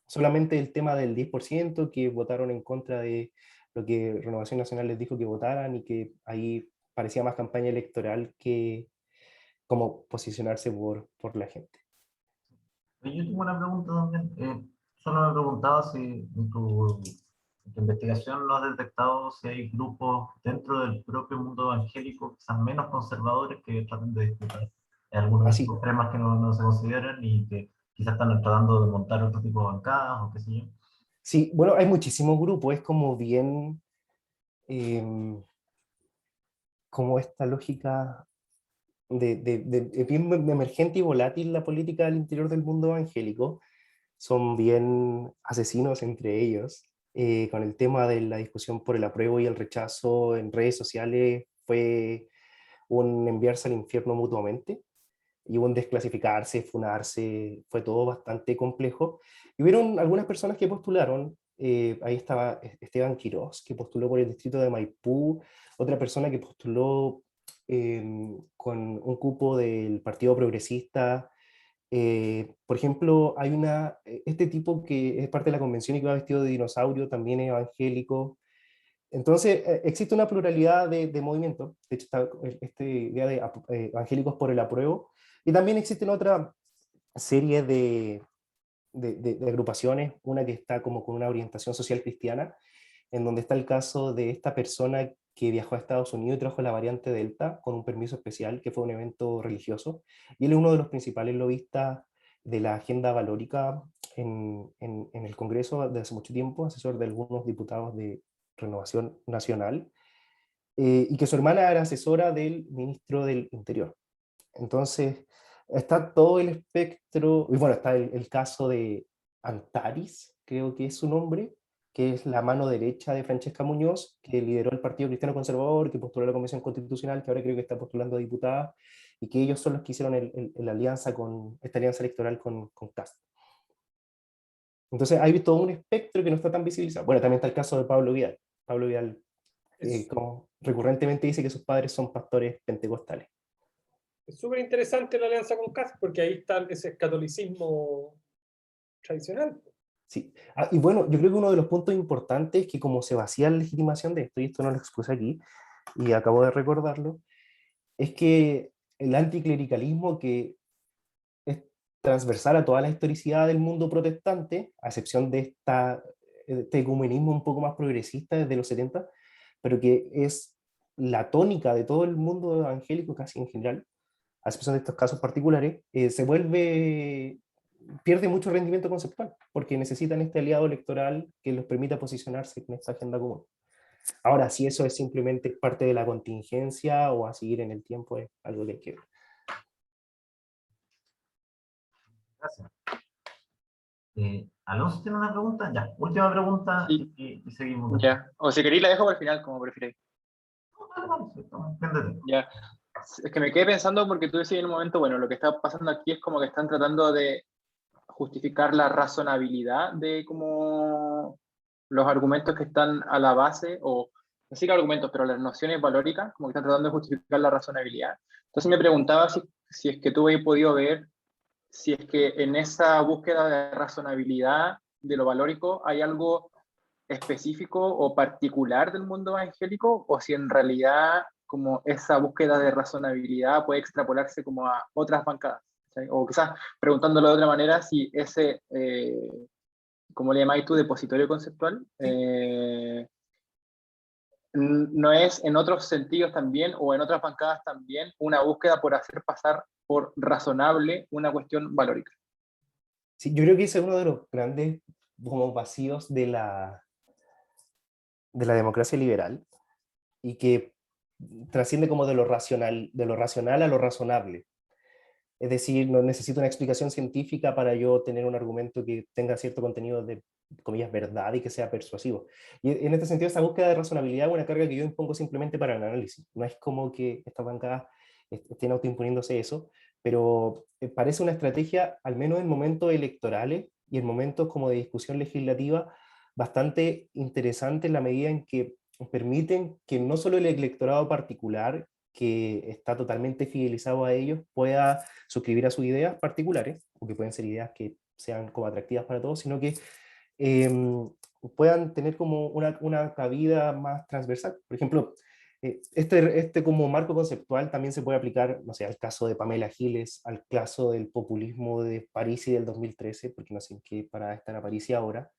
Solamente el tema del 10% que votaron en contra de lo que Renovación Nacional les dijo que votaran, y que ahí parecía más campaña electoral que como posicionarse por la gente. Yo tengo una pregunta también. Solo me preguntaba si en tu investigación no has detectado si hay grupos dentro del propio mundo evangélico, quizás menos conservadores, que traten de disputar algunos de Así, estos temas que no se consideran y que quizás están tratando de montar otro tipo de bancadas o qué sé yo. sí, bueno, hay muchísimos grupos, es como bien, eh, como esta lógica, es bien emergente y volátil la política al interior del mundo evangélico. Son bien asesinos entre ellos. Con el tema de la discusión por el apruebo y el rechazo en redes sociales fue un enviarse al infierno mutuamente y un desclasificarse, funarse, fue todo bastante complejo. Y hubieron algunas personas que postularon, ahí estaba Esteban Quirós, que postuló por el distrito de Maipú, otra persona que postuló con un cupo del Partido Progresista. Por ejemplo, hay este tipo que es parte de la convención y que va vestido de dinosaurio, también es evangélico. Entonces, existe una pluralidad de movimientos. De hecho, está esta idea de evangélicos por el apruebo. Y también existen otra serie de agrupaciones, una que está como con una orientación social cristiana, en donde está el caso de esta persona que viajó a Estados Unidos y trajo la variante Delta con un permiso especial, que fue un evento religioso, y él es uno de los principales lobistas de la agenda valórica en el Congreso desde hace mucho tiempo, asesor de algunos diputados de Renovación Nacional, y que su hermana era asesora del ministro del Interior. Entonces, está todo el espectro, y bueno, está el caso de Antares, creo que es su nombre, que es la mano derecha de Francesca Muñoz, que lideró el Partido Cristiano Conservador, que postuló a la Convención Constitucional, que ahora creo que está postulando a diputada, y que ellos son los que hicieron la alianza esta alianza electoral con Kast. Entonces hay todo un espectro que no está tan visibilizado. Bueno, también está el caso de Pablo Vidal. Pablo Vidal, como recurrentemente dice que sus padres son pastores pentecostales. Es súper interesante la alianza con Kast, porque ahí está ese catolicismo tradicional. Sí. Y bueno, yo creo que uno de los puntos importantes es que como se vacía la legitimación de esto, y esto no lo expuse aquí, y acabo de recordarlo, es que el anticlericalismo, que es transversal a toda la historicidad del mundo protestante, a excepción de este ecumenismo un poco más progresista desde los 70, pero que es la tónica de todo el mundo evangélico casi en general, a excepción de estos casos particulares, pierde mucho rendimiento conceptual, porque necesitan este aliado electoral que los permita posicionarse en esta agenda común. Ahora, si eso es simplemente parte de la contingencia o a seguir en el tiempo, es algo que hay que ver. Gracias. Alonso tiene una pregunta. Ya, última pregunta Sí. y seguimos. Ya. O si queréis la dejo para el final, como prefiráis. Ya. Es que me quedé pensando porque tú decías en un momento, bueno, lo que está pasando aquí es como que están tratando de justificar la razonabilidad de como los argumentos que están a la base, o no sé qué argumentos, pero las nociones valóricas, como que están tratando de justificar la razonabilidad. Entonces me preguntaba si es que tú habías podido ver si es que en esa búsqueda de razonabilidad de lo valórico hay algo específico o particular del mundo evangélico, o si en realidad como esa búsqueda de razonabilidad puede extrapolarse como a otras bancadas. ¿Sí? O quizás preguntándolo de otra manera, si ese, como le llamáis tú, depositorio conceptual, no es en otros sentidos también, o en otras bancadas también, una búsqueda por hacer pasar por razonable una cuestión valórica. Sí, yo creo que ese es uno de los grandes como vacíos de la democracia liberal, y que trasciende como de lo racional a lo razonable. Es decir, no necesito una explicación científica para yo tener un argumento que tenga cierto contenido de, comillas, verdad y que sea persuasivo. Y en este sentido, esta búsqueda de razonabilidad es una carga que yo impongo simplemente para el análisis. No es como que estas bancadas estén autoimponiéndose eso, pero parece una estrategia, al menos en momentos electorales y en momentos como de discusión legislativa, bastante interesante en la medida en que permiten que no solo el electorado particular, que está totalmente fidelizado a ellos, pueda suscribir a sus ideas particulares, o que pueden ser ideas que sean como atractivas para todos, sino que puedan tener como una cabida más transversal. Por ejemplo, este como marco conceptual también se puede aplicar, no sé, al caso de Pamela Giles, al caso del populismo de París y del 2013, porque no sé en qué parada están a París y ahora,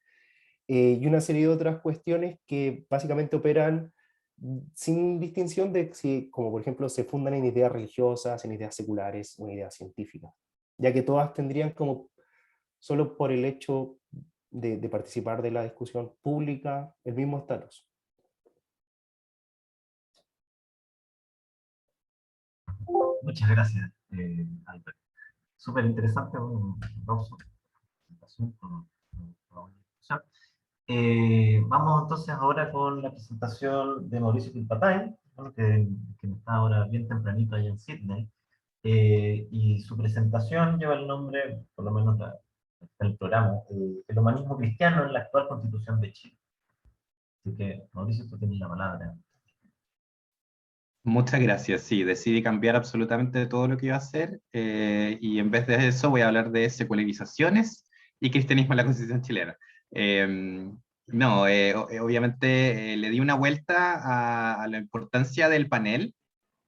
y una serie de otras cuestiones que básicamente operan sin distinción de si, como por ejemplo, se fundan en ideas religiosas, en ideas seculares o en ideas científicas, ya que todas tendrían como, solo por el hecho de participar de la discusión pública, el mismo estatus. Muchas gracias, Albert. Súper interesante, un aplauso. Vamos entonces ahora con la presentación de Mauricio Pilpatay, ¿no? que está ahora bien tempranito allá en Sydney, y su presentación lleva el nombre, por lo menos el programa, El humanismo cristiano en la actual Constitución de Chile. Así que, Mauricio, tú tienes la palabra. Muchas gracias. Sí, decidí cambiar absolutamente todo lo que iba a hacer y en vez de eso voy a hablar de secularizaciones y cristianismo en la Constitución chilena. No, obviamente le di una vuelta a la importancia del panel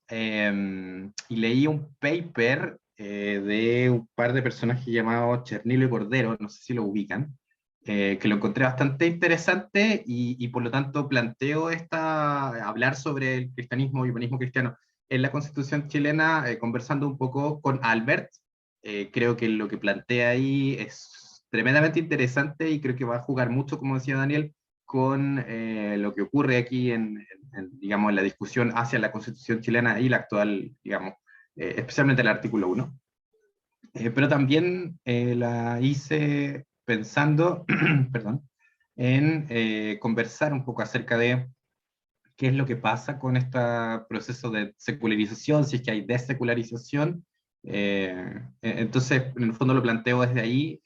y leí un paper de un par de personajes llamados Chernilo y Cordero, no sé si lo ubican, que lo encontré bastante interesante y por lo tanto planteo hablar sobre el cristianismo y humanismo cristiano en la Constitución chilena, conversando un poco con Albert. Creo que lo que plantea ahí es tremendamente interesante y creo que va a jugar mucho, como decía Daniel, con lo que ocurre aquí digamos, en la discusión hacia la Constitución chilena y la actual, digamos, especialmente el artículo 1. Pero también la hice pensando, perdón, en conversar un poco acerca de qué es lo que pasa con este proceso de secularización, si es que hay desecularización. Entonces, en el fondo lo planteo desde ahí,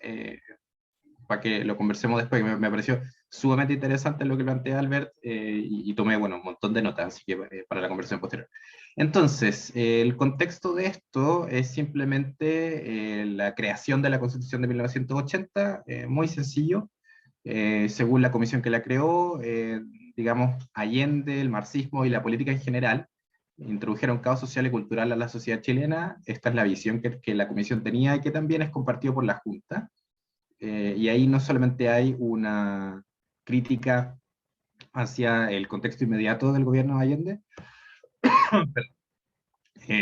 para que lo conversemos después, que me pareció sumamente interesante lo que plantea Albert y tomé, bueno, un montón de notas, así que para la conversación posterior. Entonces, el contexto de esto es simplemente la creación de la Constitución de 1980, muy sencillo. Según la comisión que la creó, digamos, Allende, el marxismo y la política en general introdujeron caos social y cultural a la sociedad chilena. Esta es la visión que la comisión tenía y que también es compartido por la Junta. Y ahí no solamente hay una crítica hacia el contexto inmediato del gobierno de Allende,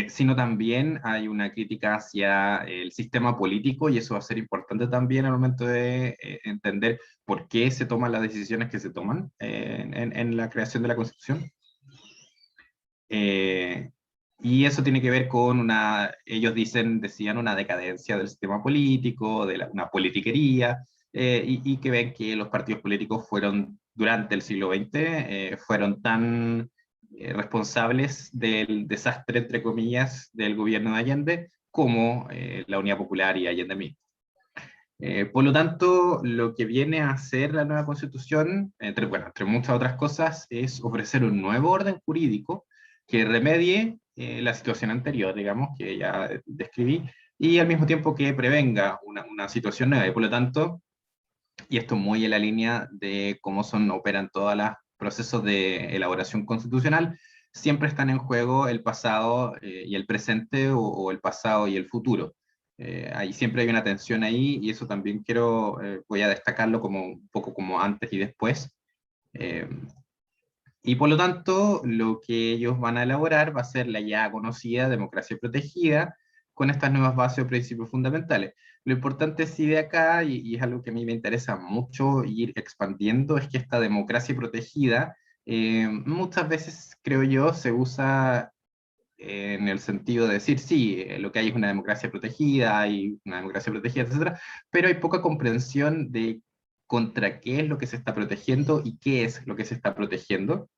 sino también hay una crítica hacia el sistema político y eso va a ser importante también al momento de entender por qué se toman las decisiones que se toman en la creación de la Constitución. Y eso tiene que ver con ellos decían una decadencia del sistema político, una politiquería, y que ven que los partidos políticos durante el siglo XX, fueron tan responsables del desastre, entre comillas, del gobierno de Allende, como la Unidad Popular y Allende mismo. Por lo tanto, lo que viene a hacer la nueva Constitución, entre muchas otras cosas, es ofrecer un nuevo orden jurídico que remedie la situación anterior, digamos, que ya describí, y al mismo tiempo que prevenga una situación nueva. Y por lo tanto, y esto muy en la línea de cómo operan todos los procesos de elaboración constitucional, siempre están en juego el pasado y el presente o el pasado y el futuro. Ahí siempre hay una tensión ahí y eso también voy a destacarlo como un poco como antes y después. Y por lo tanto, lo que ellos van a elaborar va a ser la ya conocida democracia protegida con estas nuevas bases o principios fundamentales. Lo importante sí de acá, y es algo que a mí me interesa mucho ir expandiendo, es que esta democracia protegida muchas veces, creo yo, se usa en el sentido de decir, sí, lo que hay es una democracia protegida, hay una democracia protegida, etcétera, pero hay poca comprensión de contra qué es lo que se está protegiendo y qué es lo que se está protegiendo,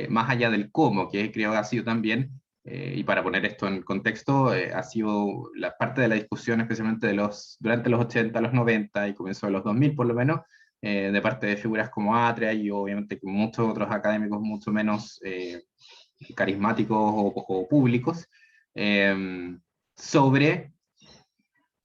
más allá del cómo, que creo que ha sido también, y para poner esto en contexto, ha sido la parte de la discusión, especialmente durante los 80, los 90 y comienzo de los 2000 por lo menos, de parte de figuras como Atria y obviamente con muchos otros académicos mucho menos carismáticos o públicos, sobre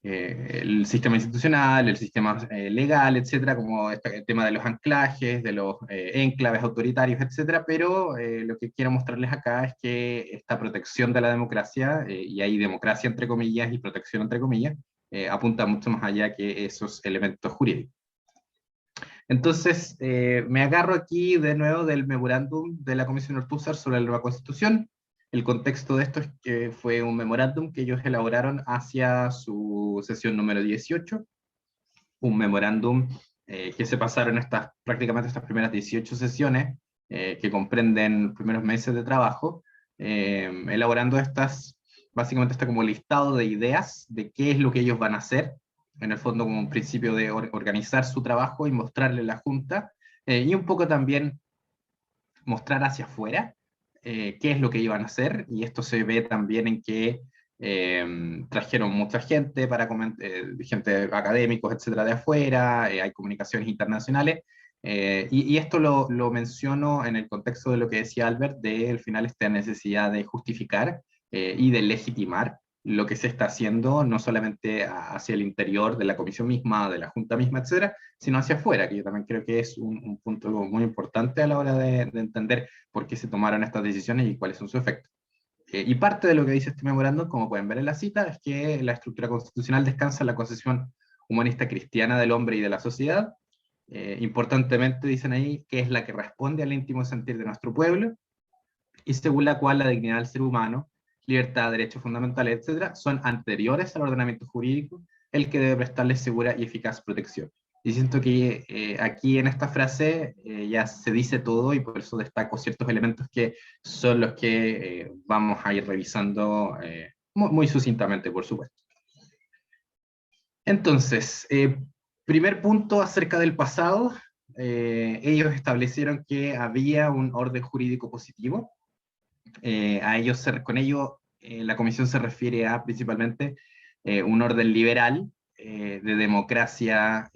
el sistema institucional, el sistema legal, etcétera, como el tema de los anclajes, de los enclaves autoritarios, etcétera, pero lo que quiero mostrarles acá es que esta protección de la democracia, y hay democracia entre comillas y protección entre comillas, apunta mucho más allá que esos elementos jurídicos. Entonces, me agarro aquí de nuevo del memorándum de la Comisión Ortúzar sobre la nueva Constitución. El contexto de esto es que fue un memorándum que ellos elaboraron hacia su sesión número 18, un memorándum que se pasaron prácticamente estas primeras 18 sesiones, que comprenden los primeros meses de trabajo, elaborando estas básicamente está como listado de ideas de qué es lo que ellos van a hacer, en el fondo como un principio de organizar su trabajo y mostrarle a la Junta, y un poco también mostrar hacia afuera qué es lo que iban a hacer, y esto se ve también en que trajeron mucha gente, gente académicos, etcétera, de afuera, hay comunicaciones internacionales, y esto lo menciono en el contexto de lo que decía Albert, de al final esta necesidad de justificar y de legitimar lo que se está haciendo, no solamente hacia el interior de la comisión misma, de la junta misma, etcétera, sino hacia afuera, que yo también creo que es un punto muy importante a la hora de entender por qué se tomaron estas decisiones y cuáles son sus efectos. Y parte de lo que dice este memorándum, como pueden ver en la cita, es que la estructura constitucional descansa en la concepción humanista cristiana del hombre y de la sociedad. Importantemente dicen ahí que es la que responde al íntimo sentir de nuestro pueblo, y según la cual la dignidad del ser humano, libertad, derechos fundamentales, etcétera, son anteriores al ordenamiento jurídico, el que debe prestarles segura y eficaz protección. Y siento que aquí en esta frase ya se dice todo, y por eso destaco ciertos elementos que son los que vamos a ir revisando muy sucintamente, por supuesto. Entonces, primer punto acerca del pasado, ellos establecieron que había un orden jurídico positivo. Con ello la comisión se refiere a principalmente un orden liberal de democracia,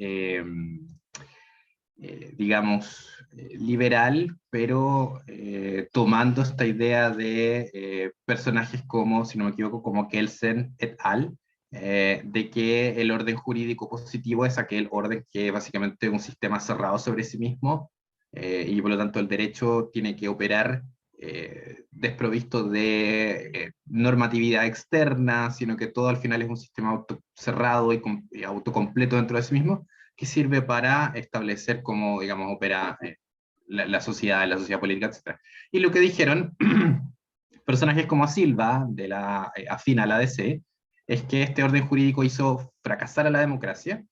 digamos, liberal, pero tomando esta idea de personajes como, si no me equivoco, como Kelsen et al., de que el orden jurídico positivo es aquel orden que básicamente es un sistema cerrado sobre sí mismo, y por lo tanto el derecho tiene que operar desprovisto de normatividad externa, sino que todo al final es un sistema cerrado y autocompleto dentro de sí mismo, que sirve para establecer cómo, digamos, opera la sociedad política, etc. Y lo que dijeron personajes como Silva, de la afín a la DC, es que este orden jurídico hizo fracasar a la democracia,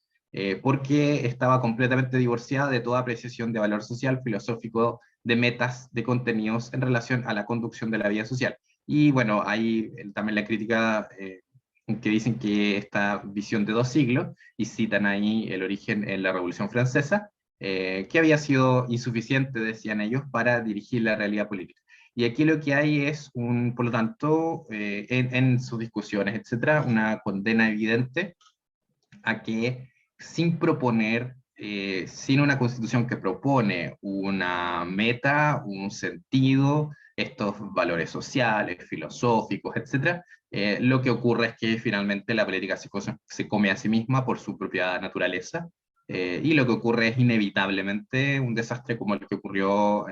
porque estaba completamente divorciada de toda apreciación de valor social, filosófico, de metas, de contenidos en relación a la conducción de la vida social. Y bueno, hay también la crítica que dicen que esta visión de 2 siglos, y citan ahí el origen en la Revolución Francesa, que había sido insuficiente, decían ellos, para dirigir la realidad política. Y aquí lo que hay es, por lo tanto, en sus discusiones, etcétera, una condena evidente a que sin proponer, sin una constitución que propone una meta, un sentido, estos valores sociales, filosóficos, etcétera, lo que ocurre es que finalmente la política se come a sí misma por su propia naturaleza, y lo que ocurre es inevitablemente un desastre como el que ocurrió,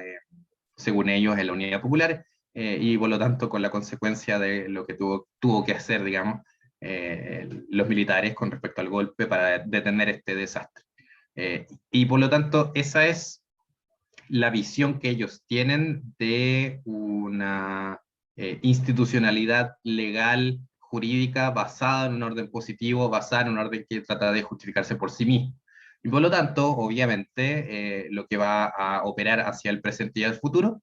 según ellos, en la Unidad Popular, y por lo tanto con la consecuencia de lo que tuvo que hacer, digamos, los militares con respecto al golpe para detener este desastre. Y por lo tanto, esa es la visión que ellos tienen de una institucionalidad legal, jurídica, basada en un orden positivo, basada en un orden que trata de justificarse por sí mismo. Y por lo tanto, obviamente, lo que va a operar hacia el presente y el futuro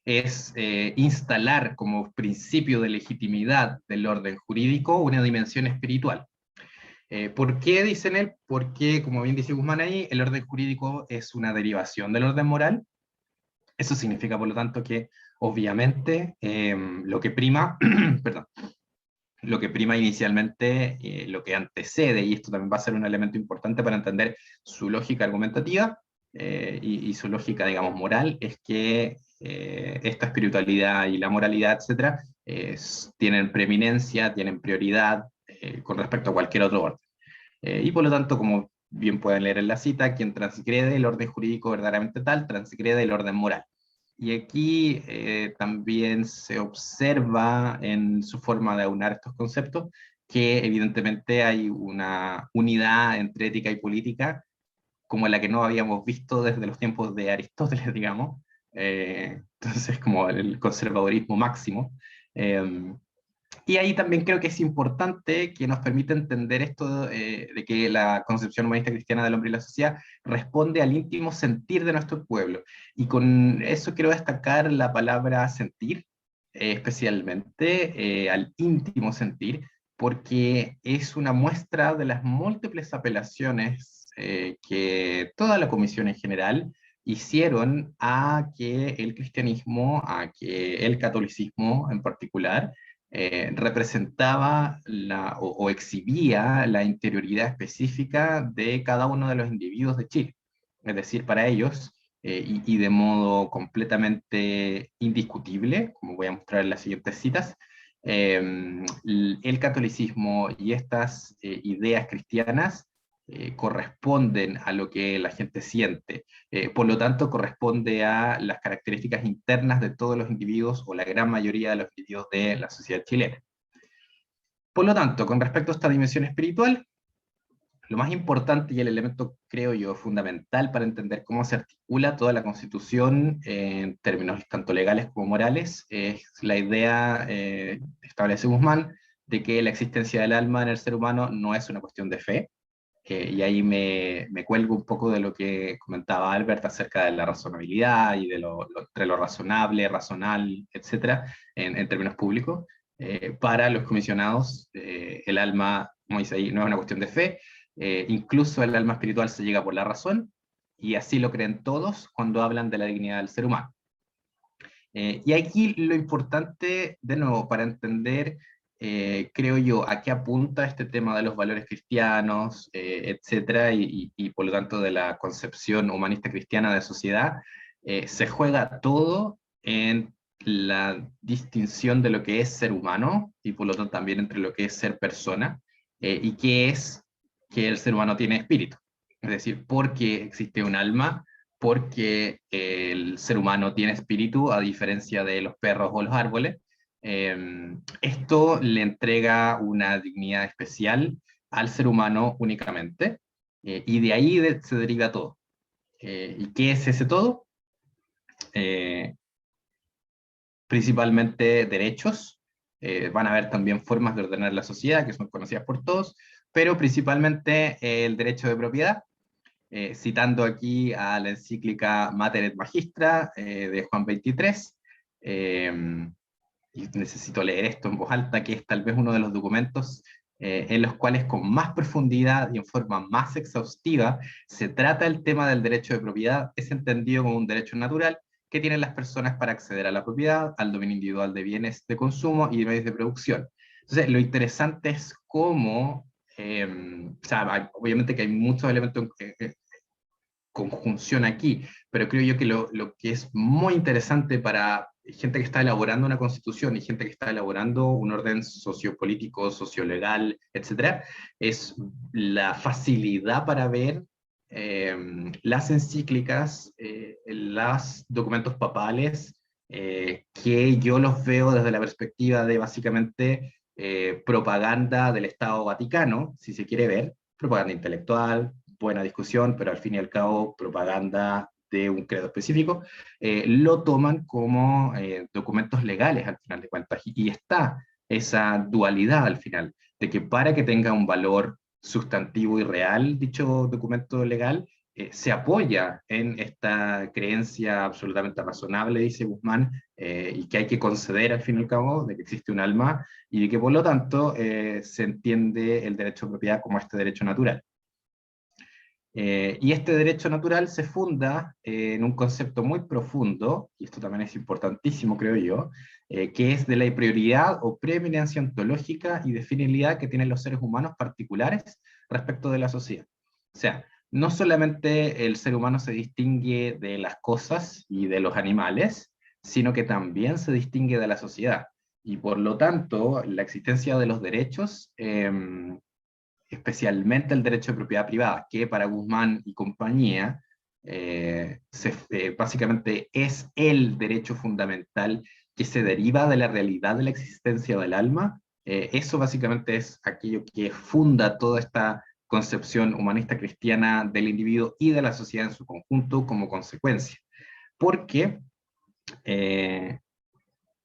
es instalar como principio de legitimidad del orden jurídico una dimensión espiritual. ¿Por qué dicen él? Porque, como bien dice Guzmán ahí, el orden jurídico es una derivación del orden moral. Eso significa, por lo tanto, que obviamente lo que prima, perdón, lo que prima inicialmente, lo que antecede, y esto también va a ser un elemento importante para entender su lógica argumentativa y su lógica, digamos, moral, es que esta espiritualidad y la moralidad, etcétera, tienen preeminencia, tienen prioridad con respecto a cualquier otro orden. Y por lo tanto, como bien pueden leer en la cita, quien transgrede el orden jurídico verdaderamente tal, transgrede el orden moral. Y aquí también se observa en su forma de aunar estos conceptos que evidentemente hay una unidad entre ética y política como la que no habíamos visto desde los tiempos de Aristóteles, digamos. Entonces, como el conservadorismo máximo. Y ahí también creo que es importante que nos permita entender esto de que la concepción humanista cristiana del hombre y la sociedad responde al íntimo sentir de nuestro pueblo. Y con eso quiero destacar la palabra sentir, especialmente al íntimo sentir, porque es una muestra de las múltiples apelaciones que toda la comisión en general hicieron a que el cristianismo, a que el catolicismo en particular, representaba o exhibía la interioridad específica de cada uno de los individuos de Chile. Es decir, para ellos, y de modo completamente indiscutible, como voy a mostrar en las siguientes citas, el catolicismo y estas ideas cristianas corresponden a lo que la gente siente. Por lo tanto, corresponde a las características internas de todos los individuos o la gran mayoría de los individuos de la sociedad chilena. Por lo tanto, con respecto a esta dimensión espiritual, lo más importante y el elemento, creo yo, fundamental para entender cómo se articula toda la Constitución en términos tanto legales como morales es la idea, establece Guzmán, de que la existencia del alma en el ser humano no es una cuestión de fe. Y ahí me cuelgo un poco de lo que comentaba Albert acerca de la razonabilidad y de entre lo razonable, razonal, etcétera, en términos públicos. Para los comisionados, el alma, como dice ahí, no es una cuestión de fe. Incluso el alma espiritual se llega por la razón, y así lo creen todos cuando hablan de la dignidad del ser humano. Y aquí lo importante, de nuevo, para entender, creo yo, a qué apunta este tema de los valores cristianos, etcétera, y por lo tanto de la concepción humanista cristiana de sociedad, se juega todo en la distinción de lo que es ser humano, y por lo tanto también entre lo que es ser persona, y qué es que el ser humano tiene espíritu. Es decir, porque existe un alma, porque el ser humano tiene espíritu, a diferencia de los perros o los árboles. Esto le entrega una dignidad especial al ser humano únicamente, y de ahí se deriva todo. ¿Y qué es ese todo? Principalmente derechos. Van a haber también formas de ordenar la sociedad que son conocidas por todos, pero principalmente el derecho de propiedad. Citando aquí a la encíclica Mater et Magistra de Juan XXIII, y necesito leer esto en voz alta, que es tal vez uno de los documentos en los cuales con más profundidad y en forma más exhaustiva se trata el tema del derecho de propiedad. Es entendido como un derecho natural que tienen las personas para acceder a la propiedad, al dominio individual de bienes de consumo y de medios de producción. Entonces, lo interesante es cómo, o sea, obviamente que hay muchos elementos conjunción aquí, pero creo yo que lo que es muy interesante para gente que está elaborando una constitución y gente que está elaborando un orden sociopolítico, sociolegal, etcétera, es la facilidad para ver las encíclicas, los documentos papales, que yo los veo desde la perspectiva de básicamente propaganda del Estado Vaticano, si se quiere ver, propaganda intelectual, buena discusión, pero al fin y al cabo propaganda de un credo específico, lo toman como documentos legales al final de cuentas. Y está esa dualidad al final, de que para que tenga un valor sustantivo y real dicho documento legal, se apoya en esta creencia absolutamente razonable, dice Guzmán, y que hay que conceder al fin y al cabo de que existe un alma, y de que por lo tanto se entiende el derecho de propiedad como este derecho natural. Y este derecho natural se funda en un concepto muy profundo, y esto también es importantísimo, creo yo, que es de la prioridad o preeminencia ontológica y de finalidad que tienen los seres humanos particulares respecto de la sociedad. O sea, no solamente el ser humano se distingue de las cosas y de los animales, sino que también se distingue de la sociedad. Y por lo tanto, la existencia de los derechos, especialmente el derecho de propiedad privada, que para Guzmán y compañía básicamente es el derecho fundamental que se deriva de la realidad de la existencia del alma. Eso básicamente es aquello que funda toda esta concepción humanista cristiana del individuo y de la sociedad en su conjunto como consecuencia. Porque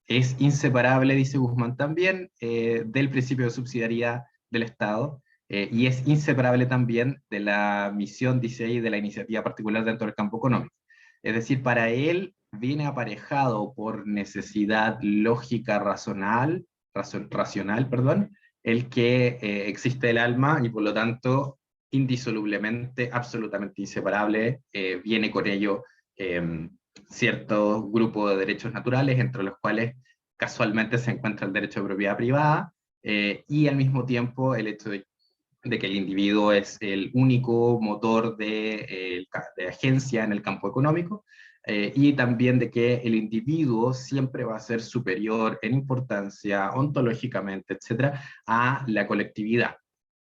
es inseparable, dice Guzmán también, del principio de subsidiariedad del Estado, y es inseparable también de la misión, dice ahí, de la iniciativa particular dentro del campo económico. Es decir, para él viene aparejado por necesidad lógica racional, perdón, el que existe el alma y por lo tanto indisolublemente, absolutamente inseparable, viene con ello cierto grupo de derechos naturales, entre los cuales casualmente se encuentra el derecho de propiedad privada, y al mismo tiempo el hecho de que el individuo es el único motor de agencia en el campo económico, y también de que el individuo siempre va a ser superior en importancia, ontológicamente, etcétera, a la colectividad.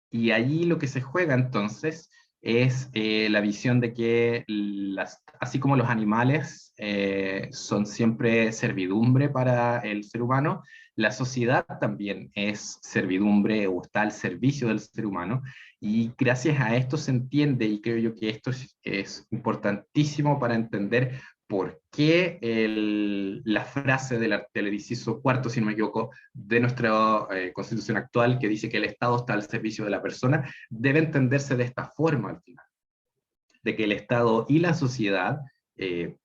Y allí lo que se juega entonces es la visión de que así como los animales son siempre servidumbre para el ser humano, la sociedad también es servidumbre o está al servicio del ser humano, y gracias a esto se entiende, y creo yo que esto es importantísimo para entender por qué la frase del inciso cuarto, si no me equivoco, de nuestra Constitución actual, que dice que el Estado está al servicio de la persona, debe entenderse de esta forma al final, de que el Estado y la sociedad,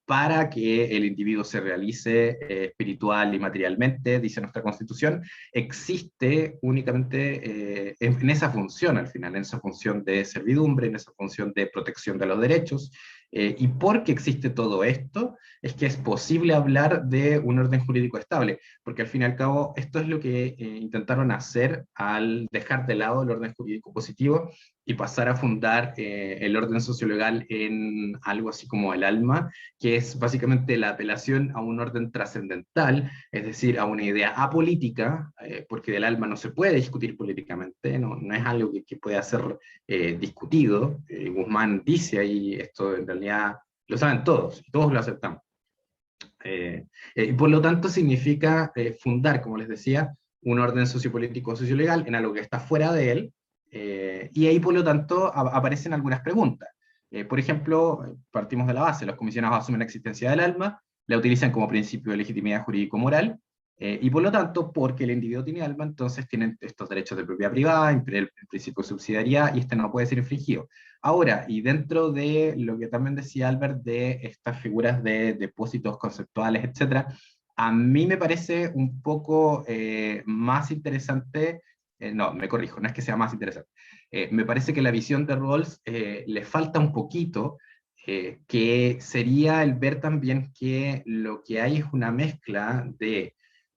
para que el individuo se realice espiritual y materialmente, dice nuestra Constitución, existe únicamente en esa función al final, en esa función de servidumbre, en esa función de protección de los derechos, y porque existe todo esto, es que es posible hablar de un orden jurídico estable, porque al fin y al cabo esto es lo que intentaron hacer al dejar de lado el orden jurídico positivo y pasar a fundar el orden sociolegal en algo así como el alma, que es básicamente la apelación a un orden trascendental, es decir, a una idea apolítica, porque del alma no se puede discutir políticamente, no es algo que pueda ser discutido. Guzmán dice ahí, esto en realidad lo saben todos, y todos lo aceptamos. Y por lo tanto significa fundar, como les decía, un orden sociopolítico sociolegal en algo que está fuera de él, y ahí por lo tanto aparecen algunas preguntas. Por ejemplo, partimos de la base, los comisionados asumen la existencia del alma, la utilizan como principio de legitimidad jurídico-moral, y por lo tanto, porque el individuo tiene alma, entonces tienen estos derechos de propiedad privada, el principio de subsidiariedad, y este no puede ser infringido. Ahora, y dentro de lo que también decía Albert de estas figuras de depósitos conceptuales, etcétera, a mí me parece un poco más interesante, no, me corrijo, no es que sea más interesante, me parece que la visión de Rawls le falta un poquito, que sería el ver también que lo que hay es una mezcla de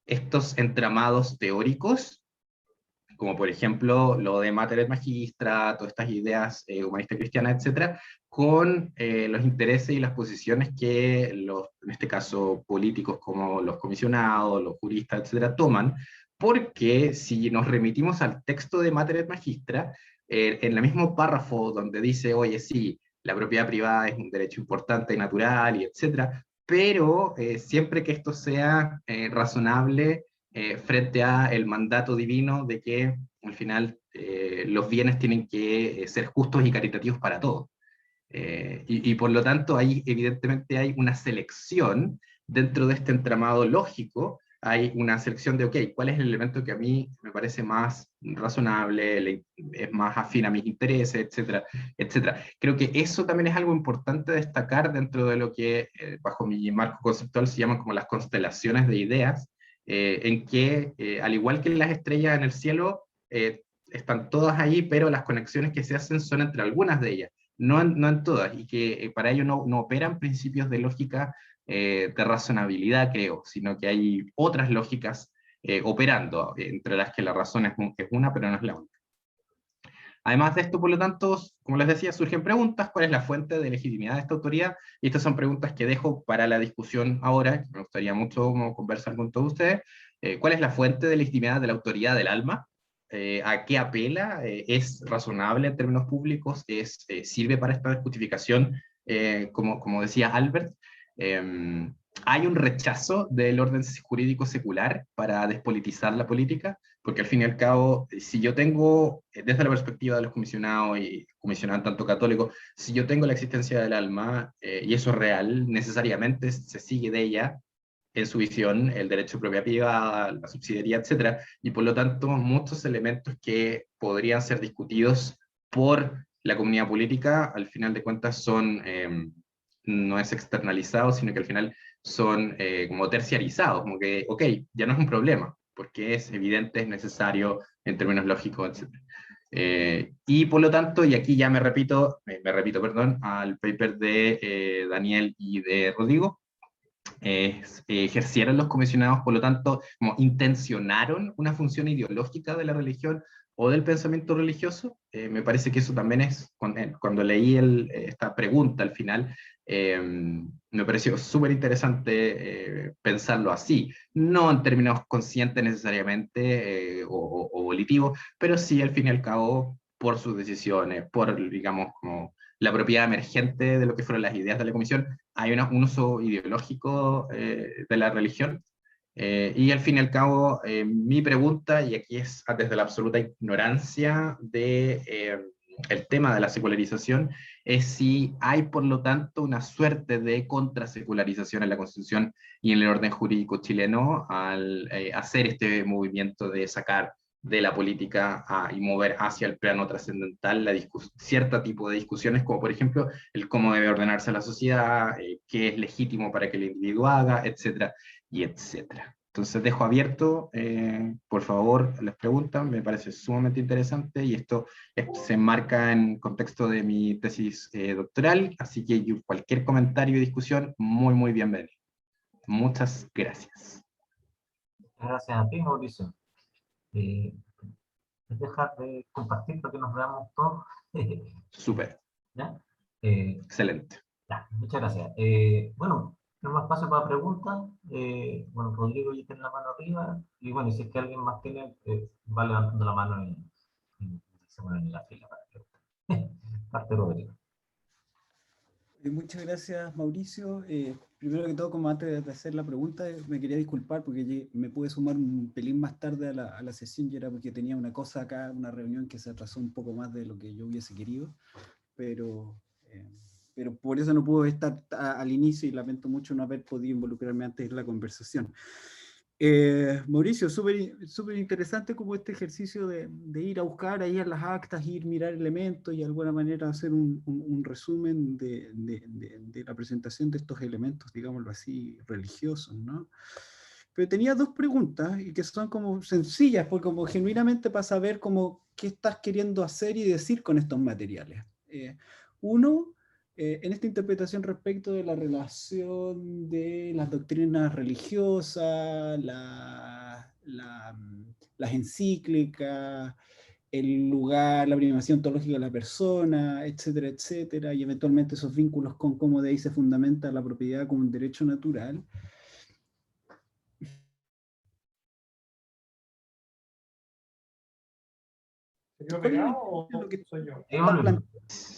estos entramados teóricos, como por ejemplo lo de Mater et Magistra, todas estas ideas humanistas cristianas, etcétera, con los intereses y las posiciones que los, en este caso, políticos como los comisionados, los juristas, etcétera, toman, porque si nos remitimos al texto de Mater et Magistra, en el mismo párrafo donde dice, oye, sí, la propiedad privada es un derecho importante y natural, y etcétera, pero siempre que esto sea razonable frente a el mandato divino de que al final los bienes tienen que ser justos y caritativos para todos. Y por lo tanto, ahí evidentemente hay una selección dentro de este entramado lógico, hay una selección de, ok, ¿cuál es el elemento que a mí me parece más razonable, es más afín a mis intereses, etcétera, etcétera? Creo que eso también es algo importante destacar dentro de lo que, bajo mi marco conceptual, se llaman como las constelaciones de ideas, en que, al igual que las estrellas en el cielo, están todas ahí, pero las conexiones que se hacen son entre algunas de ellas, no en todas, y que para ello no operan principios de lógica de razonabilidad, creo, sino que hay otras lógicas operando, entre las que la razón es una, pero no es la única. Además de esto, por lo tanto, como les decía, surgen preguntas: ¿cuál es la fuente de legitimidad de esta autoridad? Y estas son preguntas que dejo para la discusión ahora, que me gustaría mucho conversar con todos ustedes. ¿Cuál es la fuente de legitimidad de la autoridad del alma? ¿A qué apela? ¿Es razonable en términos públicos? ¿Sirve para esta justificación? Como decía Albert, hay un rechazo del orden jurídico secular para despolitizar la política, porque al fin y al cabo, si yo tengo, desde la perspectiva de los comisionados y comisionados tanto católicos, si yo tengo la existencia del alma, y eso es real, necesariamente se sigue de ella, en su visión, el derecho de propiedad privada, la subsidiariedad, etcétera, y por lo tanto muchos elementos que podrían ser discutidos por la comunidad política, al final de cuentas son no es externalizado, sino que al final son como terciarizados, como que, ok, ya no es un problema, porque es evidente, es necesario en términos lógicos, etc. Y por lo tanto, y aquí ya me repito, perdón, al paper de Daniel y de Rodrigo, ejercieron los comisionados, por lo tanto, como intencionaron una función ideológica de la religión o del pensamiento religioso. Me parece que eso también es, cuando leí esta pregunta al final, me pareció súper interesante pensarlo así, no en términos conscientes necesariamente o volitivos, pero sí al fin y al cabo por sus decisiones, por, digamos, como la propiedad emergente de lo que fueron las ideas de la comisión, hay un uso ideológico de la religión. Y al fin y al cabo, mi pregunta, y aquí es desde la absoluta ignorancia de el tema de la secularización, es si hay, por lo tanto, una suerte de contrasecularización en la Constitución y en el orden jurídico chileno al hacer este movimiento de sacar de la política y mover hacia el plano trascendental cierto tipo de discusiones, como por ejemplo el cómo debe ordenarse la sociedad, qué es legítimo para que el individuo haga, etcétera, y etcétera. Entonces dejo abierto, por favor, las preguntas, me parece sumamente interesante y esto se enmarca en contexto de mi tesis doctoral, así que cualquier comentario y discusión, muy, muy bienvenido. Muchas gracias. Gracias a ti, Mauricio. Es dejar de compartir para que nos veamos todos. Súper, ¿Ya? excelente. Ya, muchas gracias. Bueno, tenemos espacio para preguntas. Bueno, Rodrigo ya tiene la mano arriba. Y bueno, si es que alguien más tiene, va levantando la mano se pone en la fila para que parte Rodrigo. Muchas gracias, Mauricio. Primero que todo, como antes de hacer la pregunta, me quería disculpar porque me pude sumar un pelín más tarde a la sesión y era porque tenía una cosa acá, una reunión que se atrasó un poco más de lo que yo hubiese querido, pero por eso no pude estar al inicio y lamento mucho no haber podido involucrarme antes en la conversación. Mauricio, súper interesante como este ejercicio de ir a buscar ahí en las actas, ir mirar elementos y de alguna manera hacer un resumen de la presentación de estos elementos, digámoslo así, religiosos, ¿no? Pero tenía dos preguntas y que son como sencillas, porque como genuinamente para saber como qué estás queriendo hacer y decir con estos materiales. Uno, en esta interpretación respecto de la relación de las doctrinas religiosas, las encíclicas, el lugar, la primacia ontológica de la persona, etcétera, etcétera, y eventualmente esos vínculos con cómo de ahí se fundamenta la propiedad como un derecho natural. ¿Se quedó pegado o soy yo?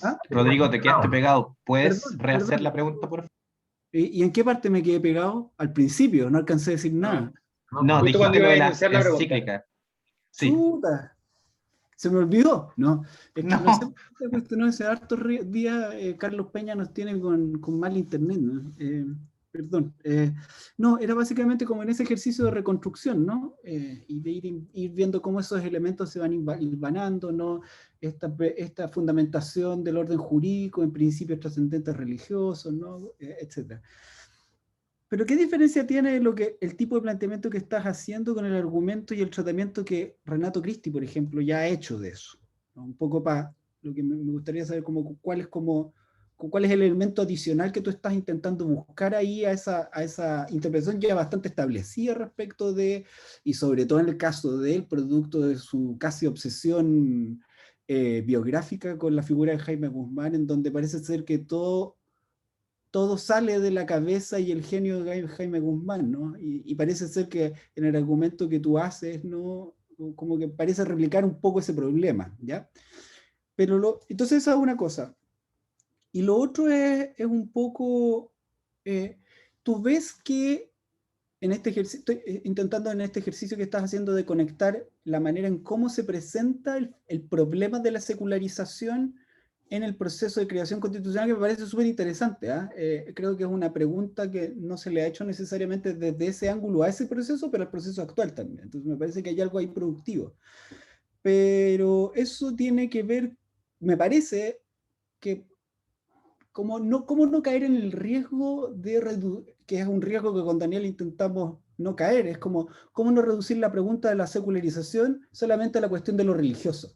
¿Ah? Rodrigo, te quedaste pegado. ¿Puedes Perdón, rehacer perdón. la pregunta, por favor? ¿Y en qué parte me quedé pegado? Al principio, no alcancé a decir nada. No, Justo cuando dijiste iba lo a de las enunciar la pregunta. encíclicas. Sí. Chuta, se me olvidó, ¿no? Es que no sé No. por qué cuestionó hace hartos días Carlos Peña nos tiene con mal internet, ¿no? Perdón. No, era básicamente como en ese ejercicio de reconstrucción, ¿no? Y de ir viendo cómo esos elementos se van hilvanando, ¿no? Esta fundamentación del orden jurídico en principios trascendentes religiosos, ¿no? Etcétera. Pero ¿qué diferencia tiene el tipo de planteamiento que estás haciendo con el argumento y el tratamiento que Renato Cristi, por ejemplo, ya ha hecho de eso? ¿No? Un poco para lo que me gustaría saber cuál es el elemento adicional que tú estás intentando buscar ahí a esa interpretación ya bastante establecida respecto de, y sobre todo en el caso del producto de su casi obsesión biográfica con la figura de Jaime Guzmán, en donde parece ser que todo sale de la cabeza y el genio de Jaime Guzmán, ¿no? Y parece ser que en el argumento que tú haces, ¿no? Como que parece replicar un poco ese problema, ¿ya? Pero entonces esa es una cosa. Y lo otro es un poco, tú ves que en este ejercicio, estoy intentando en este ejercicio que estás haciendo de conectar la manera en cómo se presenta el problema de la secularización en el proceso de creación constitucional, que me parece súper interesante. Creo que es una pregunta que no se le ha hecho necesariamente desde ese ángulo a ese proceso, pero al proceso actual también. Entonces me parece que hay algo ahí productivo. Pero eso tiene que ver, me parece, que cómo no caer en el riesgo que es un riesgo que con Daniel intentamos no caer, es como cómo no reducir la pregunta de la secularización solamente a la cuestión de lo religioso.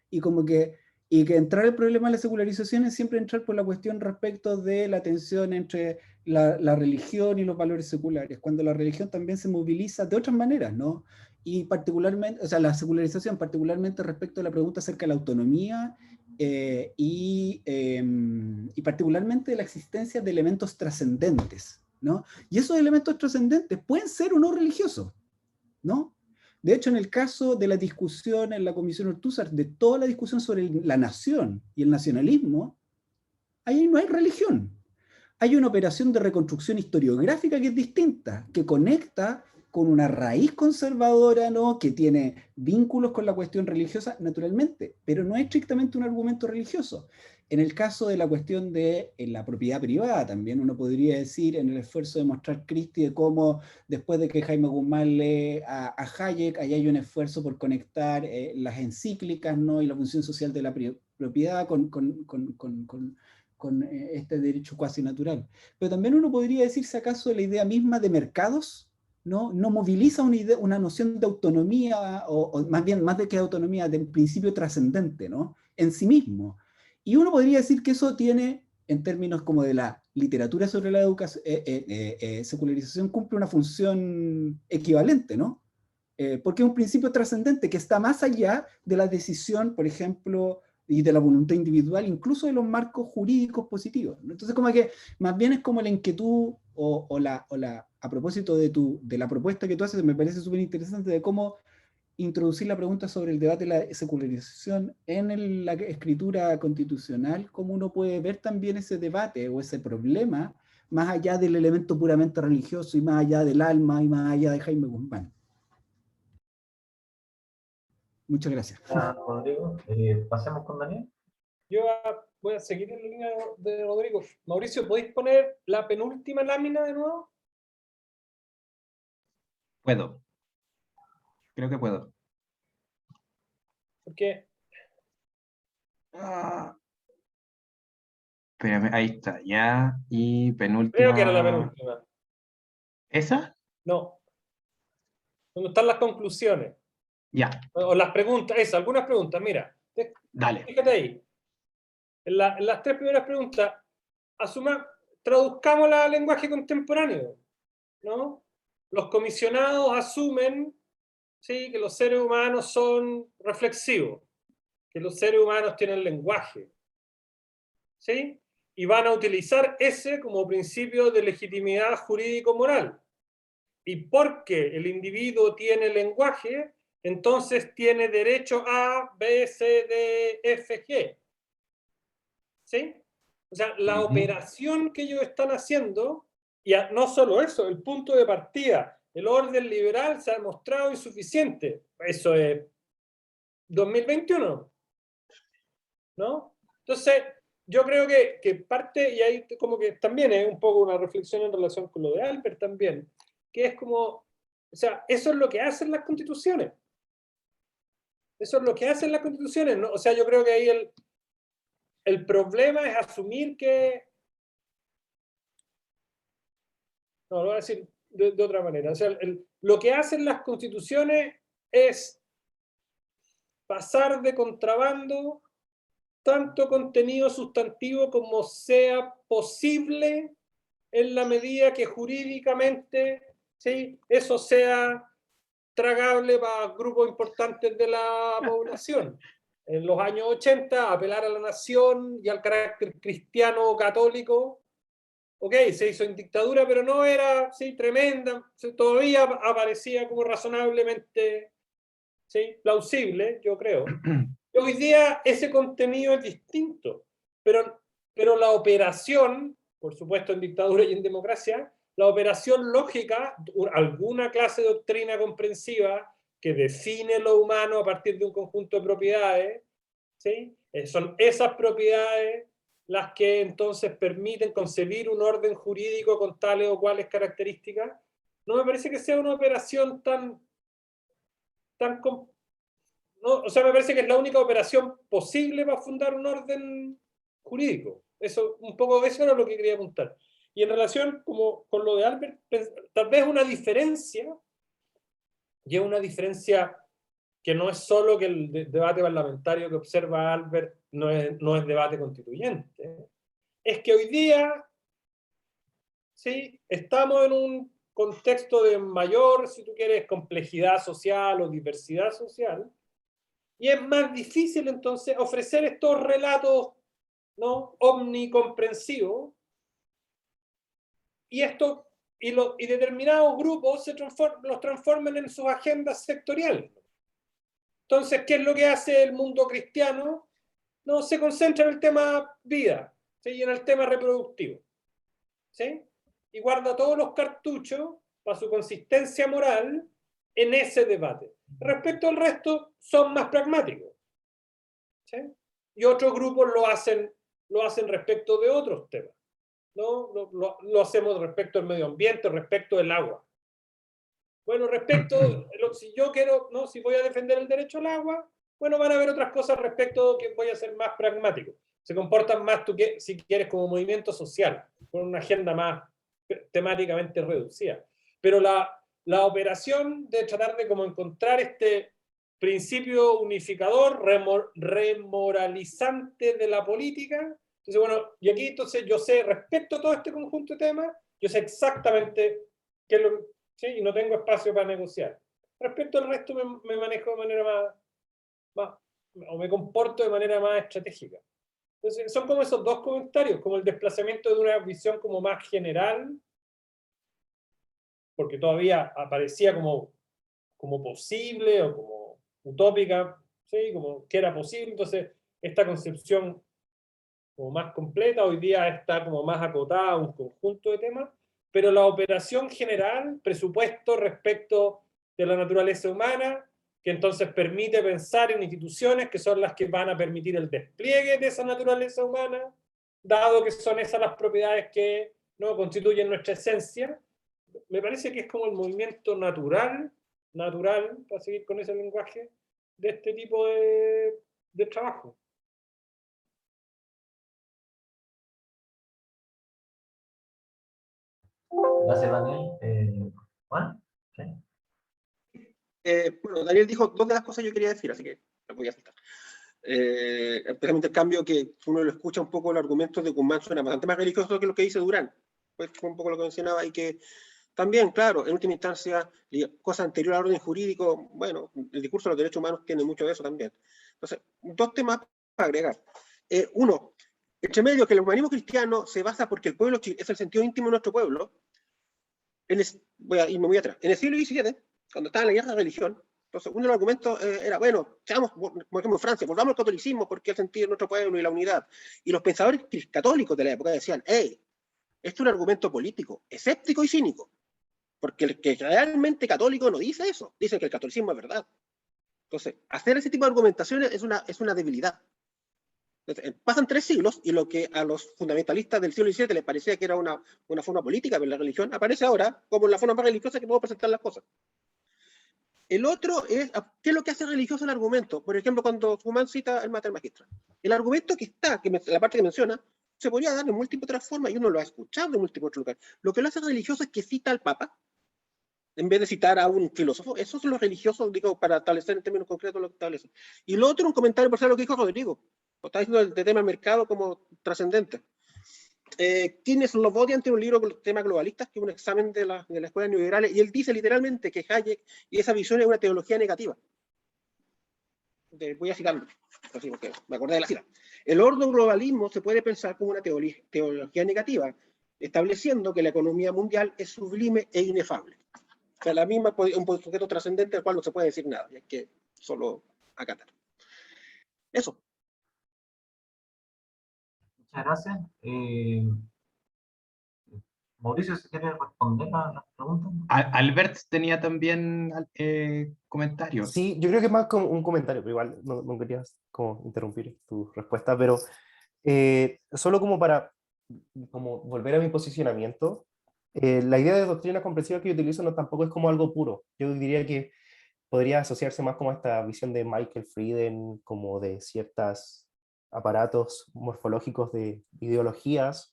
Y que entrar el problema de la secularización es siempre entrar por la cuestión respecto de la tensión entre la religión y los valores seculares, cuando la religión también se moviliza de otras maneras, ¿no? Y particularmente, o sea, la secularización particularmente respecto a la pregunta acerca de la autonomía y particularmente la existencia de elementos trascendentes, ¿no? Y esos elementos trascendentes pueden ser o no religiosos, ¿no? De hecho, en el caso de la discusión en la Comisión Ortúzar, de toda la discusión sobre la nación y el nacionalismo, ahí no hay religión. Hay una operación de reconstrucción historiográfica que es distinta, que conecta con una raíz conservadora, ¿no? Que tiene vínculos con la cuestión religiosa, naturalmente, pero no es estrictamente un argumento religioso. En el caso de la cuestión de la propiedad privada, también uno podría decir, en el esfuerzo de mostrar Christie, de cómo después de que Jaime Guzmán lee a Hayek, ahí hay un esfuerzo por conectar las encíclicas, ¿no? Y la función social de la propiedad con este derecho cuasi natural. Pero también uno podría decirse acaso la idea misma de mercados, ¿no? No moviliza una noción de autonomía, o más bien, más de que autonomía, de un principio trascendente, ¿no? En sí mismo. Y uno podría decir que eso tiene, en términos como de la literatura sobre la educación, secularización, cumple una función equivalente, ¿no? Porque es un principio trascendente que está más allá de la decisión, por ejemplo, y de la voluntad individual, incluso de los marcos jurídicos positivos. Entonces, como que más bien es como la inquietud a propósito de la propuesta que tú haces, me parece súper interesante de cómo introducir la pregunta sobre el debate de la secularización en la escritura constitucional, cómo uno puede ver también ese debate o ese problema más allá del elemento puramente religioso y más allá del alma y más allá de Jaime Guzmán. Muchas gracias. Rodrigo, pasemos con Daniel. Yo voy a seguir en la línea de Rodrigo. Mauricio, ¿podéis poner la penúltima lámina de nuevo? Puedo. Creo que puedo. Porque Espérame, ahí está, ya. Y penúltima. creo que era la penúltima. ¿Esa? No. ¿Dónde están las conclusiones? Ya, O las preguntas, algunas preguntas, mira. dale. Fíjate ahí. En las tres primeras preguntas, traduzcámosla al lenguaje contemporáneo, ¿no? Los comisionados asumen, ¿sí?, que los seres humanos son reflexivos, que los seres humanos tienen lenguaje, ¿sí? Y van a utilizar ese como principio de legitimidad jurídico-moral. Y porque el individuo tiene lenguaje, entonces tiene derecho a B, C, D, F, G. ¿Sí? O sea, la operación que ellos están haciendo, y no solo eso, el punto de partida, el orden liberal se ha demostrado insuficiente. Eso es 2021, ¿no? Entonces, yo creo que parte, y ahí como que también es un poco una reflexión en relación con lo de Albert también, que es como, o sea, eso es lo que hacen las constituciones. Eso es lo que hacen las constituciones, ¿no? O sea, yo creo que ahí el problema es asumir que... No, lo voy a decir de otra manera. O sea, lo que hacen las constituciones es pasar de contrabando tanto contenido sustantivo como sea posible en la medida que jurídicamente, ¿sí?, eso sea tragable para grupos importantes de la población. En los años 80, apelar a la nación y al carácter cristiano católico, ok, se hizo en dictadura, pero no era, sí, tremenda, todavía aparecía como razonablemente, sí, plausible, yo creo. Hoy día ese contenido es distinto, pero la operación, por supuesto en dictadura y en democracia, la operación lógica, alguna clase de doctrina comprensiva que define lo humano a partir de un conjunto de propiedades, ¿sí? Son esas propiedades las que entonces permiten concebir un orden jurídico con tales o cuales características. No me parece que sea una operación tan no, o sea, me parece que es la única operación posible para fundar un orden jurídico. Eso, un poco, eso era lo que quería apuntar. Y en relación como, con lo de Albert, tal vez una diferencia, y es una diferencia que no es solo que el debate parlamentario que observa Albert no es debate constituyente, es que hoy día, ¿sí?, estamos en un contexto de mayor, si tú quieres, complejidad social o diversidad social, y es más difícil entonces ofrecer estos relatos, ¿no?, omnicomprensivos, y y determinados grupos los transforman en sus agendas sectoriales. Entonces, ¿qué es lo que hace el mundo cristiano? No, se concentra en el tema vida, ¿sí?, y en el tema reproductivo, ¿sí?, y guarda todos los cartuchos para su consistencia moral en ese debate. Respecto al resto, son más pragmáticos, ¿sí?, y otros grupos lo hacen respecto de otros temas, ¿no? Lo hacemos respecto al medio ambiente, respecto del agua. Bueno, si yo quiero, ¿no?, si voy a defender el derecho al agua, bueno, van a haber otras cosas respecto que voy a ser más pragmático. Se comportan más, si quieres, como movimiento social, con una agenda más temáticamente reducida. Pero la operación de tratar de como encontrar este principio unificador, remoralizante de la política. Entonces, bueno, y aquí entonces yo sé, respecto a todo este conjunto de temas, yo sé exactamente qué es lo, ¿sí?, y no tengo espacio para negociar. Respecto al resto me manejo de manera o me comporto de manera más estratégica. Entonces, son como esos dos comentarios, como el desplazamiento de una visión como más general, porque todavía aparecía como posible o como utópica, ¿sí?, como que era posible. Entonces, esta concepción como más completa hoy día está como más acotada a un conjunto de temas, pero la operación general, presupuesto respecto de la naturaleza humana, que entonces permite pensar en instituciones que son las que van a permitir el despliegue de esa naturaleza humana, dado que son esas las propiedades que, ¿no?, constituyen nuestra esencia. Me parece que es como el movimiento natural, para seguir con ese lenguaje, de este tipo de trabajo. Gracias, Daniel. Juan, ¿sí? Bueno, Daniel dijo dos de las cosas que yo quería decir, así que las voy a citar. Especialmente el cambio que uno lo escucha un poco, los argumentos de Guzmán suena bastante más religioso que lo que dice Durán. Pues fue un poco lo que mencionaba, y que también, claro, en última instancia, cosas anteriores al orden jurídico, bueno, el discurso de los derechos humanos tiene mucho de eso también. Entonces, dos temas para agregar. Uno, entre medio, que el humanismo cristiano se basa porque el pueblo es el sentido íntimo de nuestro pueblo. Voy a irme muy atrás. En el siglo XVII, cuando estaba en la guerra de religión, entonces uno de los argumentos era, bueno, seamos, por ejemplo, en Francia, volvamos al catolicismo porque es el sentido de nuestro pueblo y la unidad. Y los pensadores católicos de la época decían, hey, esto es un argumento político, escéptico y cínico, porque el que realmente católico no dice eso, dice que el catolicismo es verdad. Entonces, hacer ese tipo de argumentaciones es una debilidad. Entonces, pasan 3 siglos y lo que a los fundamentalistas del siglo XVII les parecía que era una forma política de la religión, aparece ahora como la forma más religiosa que puedo presentar las cosas. El otro es, ¿qué es lo que hace religioso el argumento? Por ejemplo, cuando Guzmán cita el Mater Magistral. El argumento que está, la parte que menciona, se podría dar de múltiples otras formas y uno lo ha escuchado de múltiples otros lugares. Lo que lo hace religioso es que cita al Papa, en vez de citar a un filósofo. Eso son los religiosos, digo, para establecer en términos concretos lo que establecen. Y lo otro, un comentario por lo que dijo Rodrigo. Está diciendo el tema del mercado como trascendente. Tine Slobodian tiene un libro con el tema globalistas, que es un examen de la escuela neoliberales, y él dice literalmente que Hayek y esa visión es una teología negativa. Voy a citarlo, así porque me acordé de la cita. El ordoglobalismo se puede pensar como una teología negativa, estableciendo que la economía mundial es sublime e inefable. O sea, la misma es un sujeto trascendente al cual no se puede decir nada, y hay que solo acatar. Eso. Muchas gracias. Mauricio, si quieres responder a las preguntas. Albert tenía también comentarios. Sí, yo creo que es más como un comentario, pero igual no quería como interrumpir tu respuesta, pero solo como para como volver a mi posicionamiento, la idea de doctrina comprensiva que yo utilizo no tampoco es como algo puro. Yo diría que podría asociarse más como a esta visión de Michael Frieden, como de ciertas aparatos morfológicos de ideologías,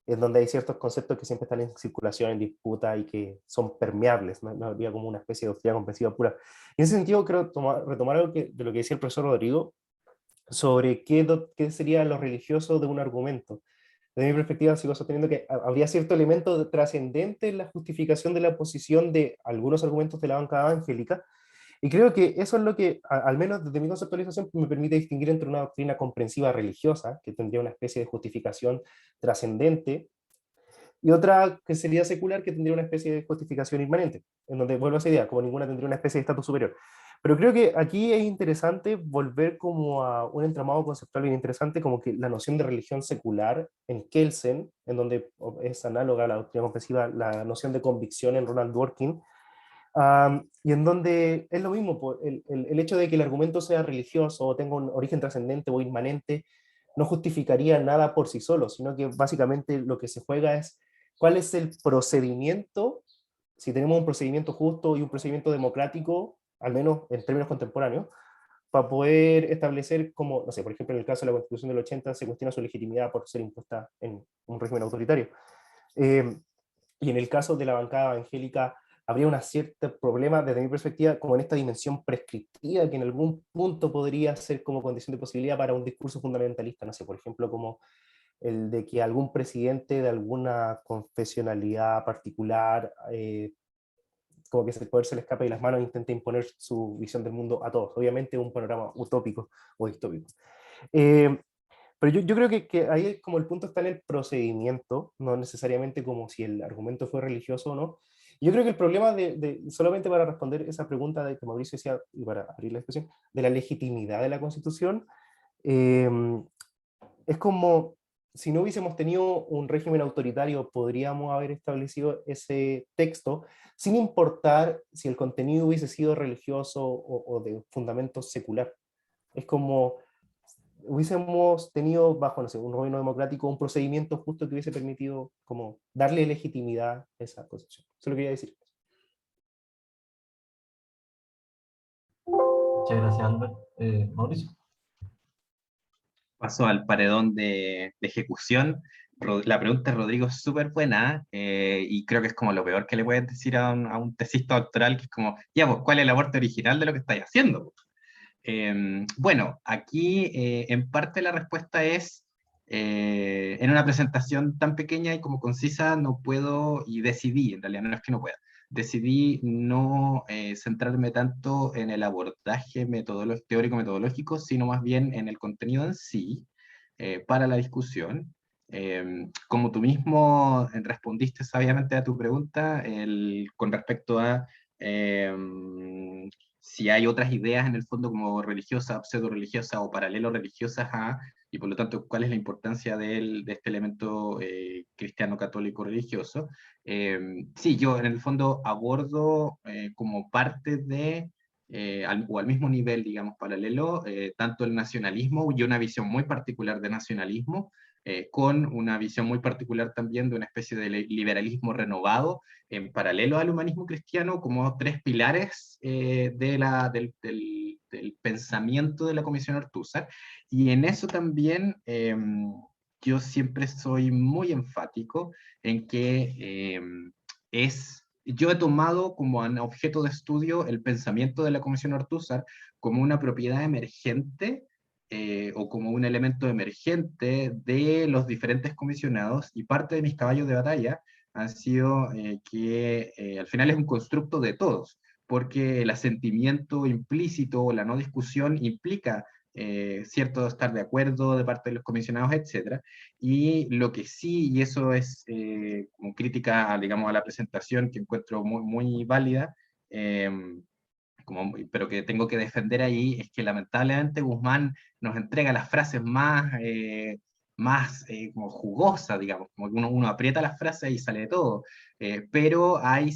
en donde hay ciertos conceptos que siempre están en circulación, en disputa y que son permeables, no habría como una especie de doctrina comprensiva pura. Y en ese sentido, creo retomar algo de lo que decía el profesor Rodrigo sobre qué sería lo religioso de un argumento. Desde mi perspectiva, sigo sosteniendo que habría cierto elemento trascendente en la justificación de la posición de algunos argumentos de la bancada evangélica, y creo que eso es lo que, al menos desde mi conceptualización, me permite distinguir entre una doctrina comprensiva religiosa, que tendría una especie de justificación trascendente, y otra que sería secular, que tendría una especie de justificación inmanente, en donde vuelvo a esa idea, como ninguna tendría una especie de estatus superior. Pero creo que aquí es interesante volver como a un entramado conceptual bien interesante, como que la noción de religión secular en Kelsen, en donde es análoga a la doctrina comprensiva, la noción de convicción en Ronald Dworkin, y en donde es lo mismo, el hecho de que el argumento sea religioso o tenga un origen trascendente o inmanente, no justificaría nada por sí solo, sino que básicamente lo que se juega es cuál es el procedimiento, si tenemos un procedimiento justo y un procedimiento democrático, al menos en términos contemporáneos, para poder establecer como, no sé, por ejemplo, en el caso de la Constitución del 80 se cuestiona su legitimidad por ser impuesta en un régimen autoritario. Y en el caso de la bancada evangélica, habría un cierto problema, desde mi perspectiva, como en esta dimensión prescriptiva, que en algún punto podría ser como condición de posibilidad para un discurso fundamentalista, no sé, por ejemplo, como el de que algún presidente de alguna confesionalidad particular, como que el poder se le escape de las manos e intente imponer su visión del mundo a todos. Obviamente un panorama utópico o distópico. Pero yo creo que ahí como el punto está en el procedimiento, no necesariamente como si el argumento fue religioso o no. Yo creo que el problema solamente para responder esa pregunta de que Mauricio decía, y para abrir la discusión, de la legitimidad de la Constitución, es como si no hubiésemos tenido un régimen autoritario, podríamos haber establecido ese texto sin importar si el contenido hubiese sido religioso o de fundamento secular. Es como hubiésemos tenido bajo, no sé, un gobierno democrático un procedimiento justo que hubiese permitido como darle legitimidad a esa posición. Eso lo quería decir. Muchas gracias, Albert. Mauricio. Paso al paredón de ejecución. La pregunta de Rodrigo es súper buena, y creo que es como lo peor que le puedes decir a un tesista doctoral, que es como, ya, pues, ¿cuál es el aporte original de lo que estáis haciendo? Bueno, aquí en parte la respuesta es, en una presentación tan pequeña y como concisa, no puedo, y decidí, en realidad no es que no pueda, decidí no centrarme tanto en el abordaje teórico-metodológico, sino más bien en el contenido en sí, para la discusión. Como tú mismo respondiste sabiamente a tu pregunta, con respecto a si hay otras ideas en el fondo como religiosas, pseudo-religiosas o paralelo-religiosas a, y por lo tanto, cuál es la importancia de este elemento cristiano-católico-religioso. Sí, yo en el fondo abordo como parte de, o al mismo nivel, digamos, paralelo, tanto el nacionalismo y una visión muy particular de nacionalismo, con una visión muy particular también de una especie de liberalismo renovado en paralelo al humanismo cristiano, como tres pilares del pensamiento de la Comisión Ortúzar. Y en eso también yo siempre soy muy enfático en que yo he tomado como un objeto de estudio el pensamiento de la Comisión Ortúzar como una propiedad emergente, o como un elemento emergente de los diferentes comisionados, y parte de mis caballos de batalla han sido que al final es un constructo de todos, porque el asentimiento implícito o la no discusión implica cierto estar de acuerdo de parte de los comisionados, etc. Y lo que sí, y eso es como crítica, digamos, a la presentación que encuentro muy, muy válida, pero que tengo que defender ahí, es que lamentablemente Guzmán nos entrega las frases más como jugosas, digamos, como que uno aprieta las frases y sale todo, pero hay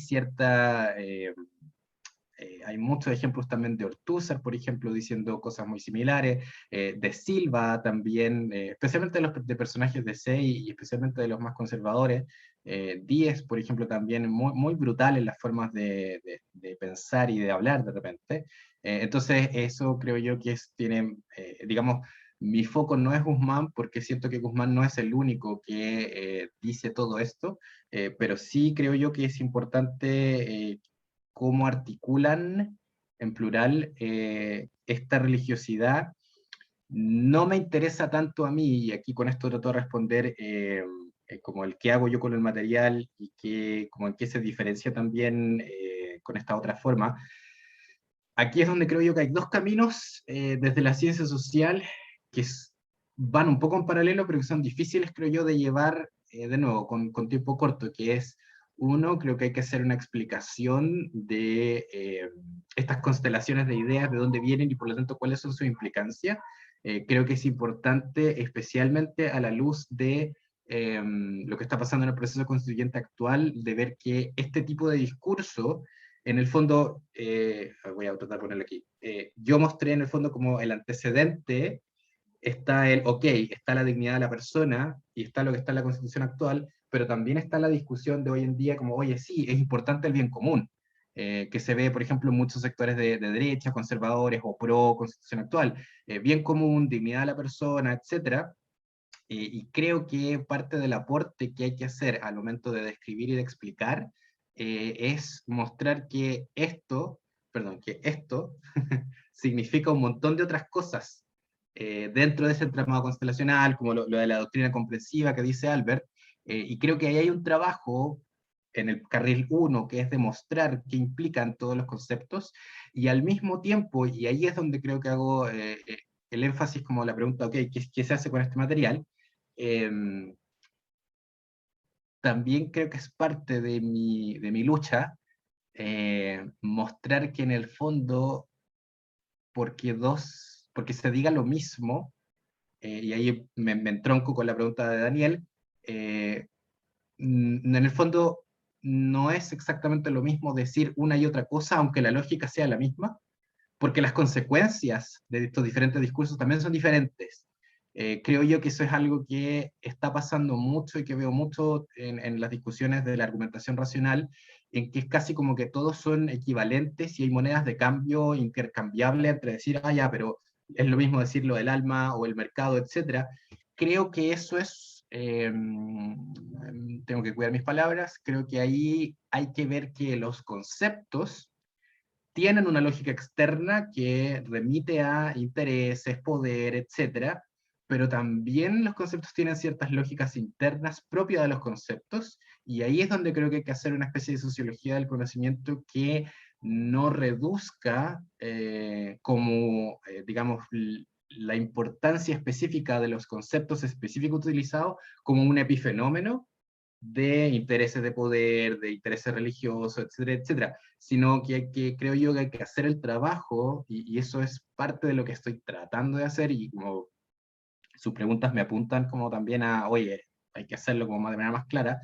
hay muchos ejemplos también de Ortúzar, por ejemplo, diciendo cosas muy similares, de Silva también, especialmente de personajes de SEI y especialmente de los más conservadores. Díez, por ejemplo, también muy, muy brutal en las formas de pensar y de hablar de repente. Entonces, eso creo yo que tiene, digamos, Mi foco no es Guzmán, porque siento que Guzmán no es el único que dice todo esto, pero sí creo yo que es importante cómo articulan en plural esta religiosidad. No me interesa tanto a mí, y aquí con esto trato de responder como el qué hago yo con el material y como en qué se diferencia también con esta otra forma. Aquí es donde creo yo que hay dos caminos desde la ciencia social que van un poco en paralelo, pero que son difíciles, creo yo, de llevar de nuevo con tiempo corto, que es, uno, creo que hay que hacer una explicación de estas constelaciones de ideas, de dónde vienen y por lo tanto cuáles son sus implicancias. Creo que es importante, especialmente a la luz de lo que está pasando en el proceso constituyente actual, de ver que este tipo de discurso en el fondo, voy a tratar de ponerlo aquí, yo mostré en el fondo como el antecedente, está ok, está la dignidad de la persona y está lo que está en la Constitución actual, pero también está la discusión de hoy en día como, oye, sí, es importante el bien común, que se ve, por ejemplo, en muchos sectores de derecha, conservadores o pro Constitución actual, bien común, dignidad de la persona, etcétera. Y creo que parte del aporte que hay que hacer al momento de describir y de explicar es mostrar que esto significa un montón de otras cosas dentro de ese entramado constelacional, como lo de la doctrina comprensiva que dice Albert, y creo que ahí hay un trabajo en el carril 1, que es demostrar qué implican todos los conceptos, y al mismo tiempo, y ahí es donde creo que hago el énfasis como la pregunta, ok, ¿qué se hace con este material? Eh, También creo que es parte de mi lucha mostrar que en el fondo, porque se diga lo mismo, y ahí me entronco con la pregunta de Daniel, en el fondo no es exactamente lo mismo decir una y otra cosa, aunque la lógica sea la misma, porque las consecuencias de estos diferentes discursos también son diferentes. Creo yo que eso es algo que está pasando mucho y que veo mucho en las discusiones de la argumentación racional, en que es casi como que todos son equivalentes y hay monedas de cambio intercambiables entre decir, ah, ya, pero es lo mismo decirlo del alma o el mercado, etcétera. Creo que eso es, tengo que cuidar mis palabras, creo que ahí hay que ver que los conceptos tienen una lógica externa que remite a intereses, poder, etcétera, pero también los conceptos tienen ciertas lógicas internas propias de los conceptos, y ahí es donde creo que hay que hacer una especie de sociología del conocimiento que no reduzca digamos, la importancia específica de los conceptos específicos utilizados como un epifenómeno de intereses de poder, de intereses religiosos, etcétera, etcétera, sino que creo yo que hay que hacer el trabajo, y eso es parte de lo que estoy tratando de hacer, y como sus preguntas me apuntan como también a, oye, hay que hacerlo como de manera más clara,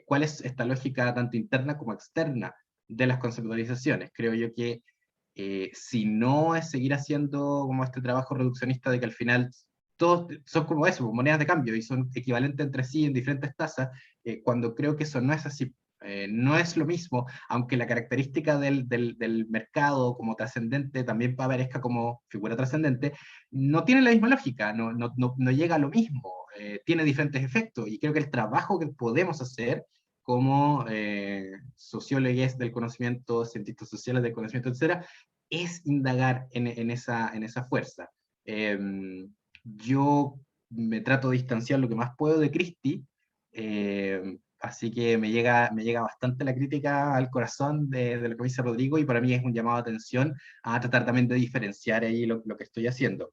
¿cuál es esta lógica tanto interna como externa de las conceptualizaciones? Creo yo que si no es seguir haciendo como este trabajo reduccionista de que al final todos son como eso, monedas de cambio y son equivalentes entre sí en diferentes tasas, cuando creo que eso no es así. No es lo mismo, aunque la característica del mercado como trascendente también aparezca como figura trascendente, no tiene la misma lógica, no llega a lo mismo, tiene diferentes efectos, y creo que el trabajo que podemos hacer como sociólogos del conocimiento, cientistas sociales del conocimiento, etcétera, es indagar en esa fuerza. Yo me trato de distanciar lo que más puedo de Christie, así que me llega bastante la crítica al corazón de lo que dice Rodrigo, y para mí es un llamado de atención a tratar también de diferenciar ahí lo que estoy haciendo.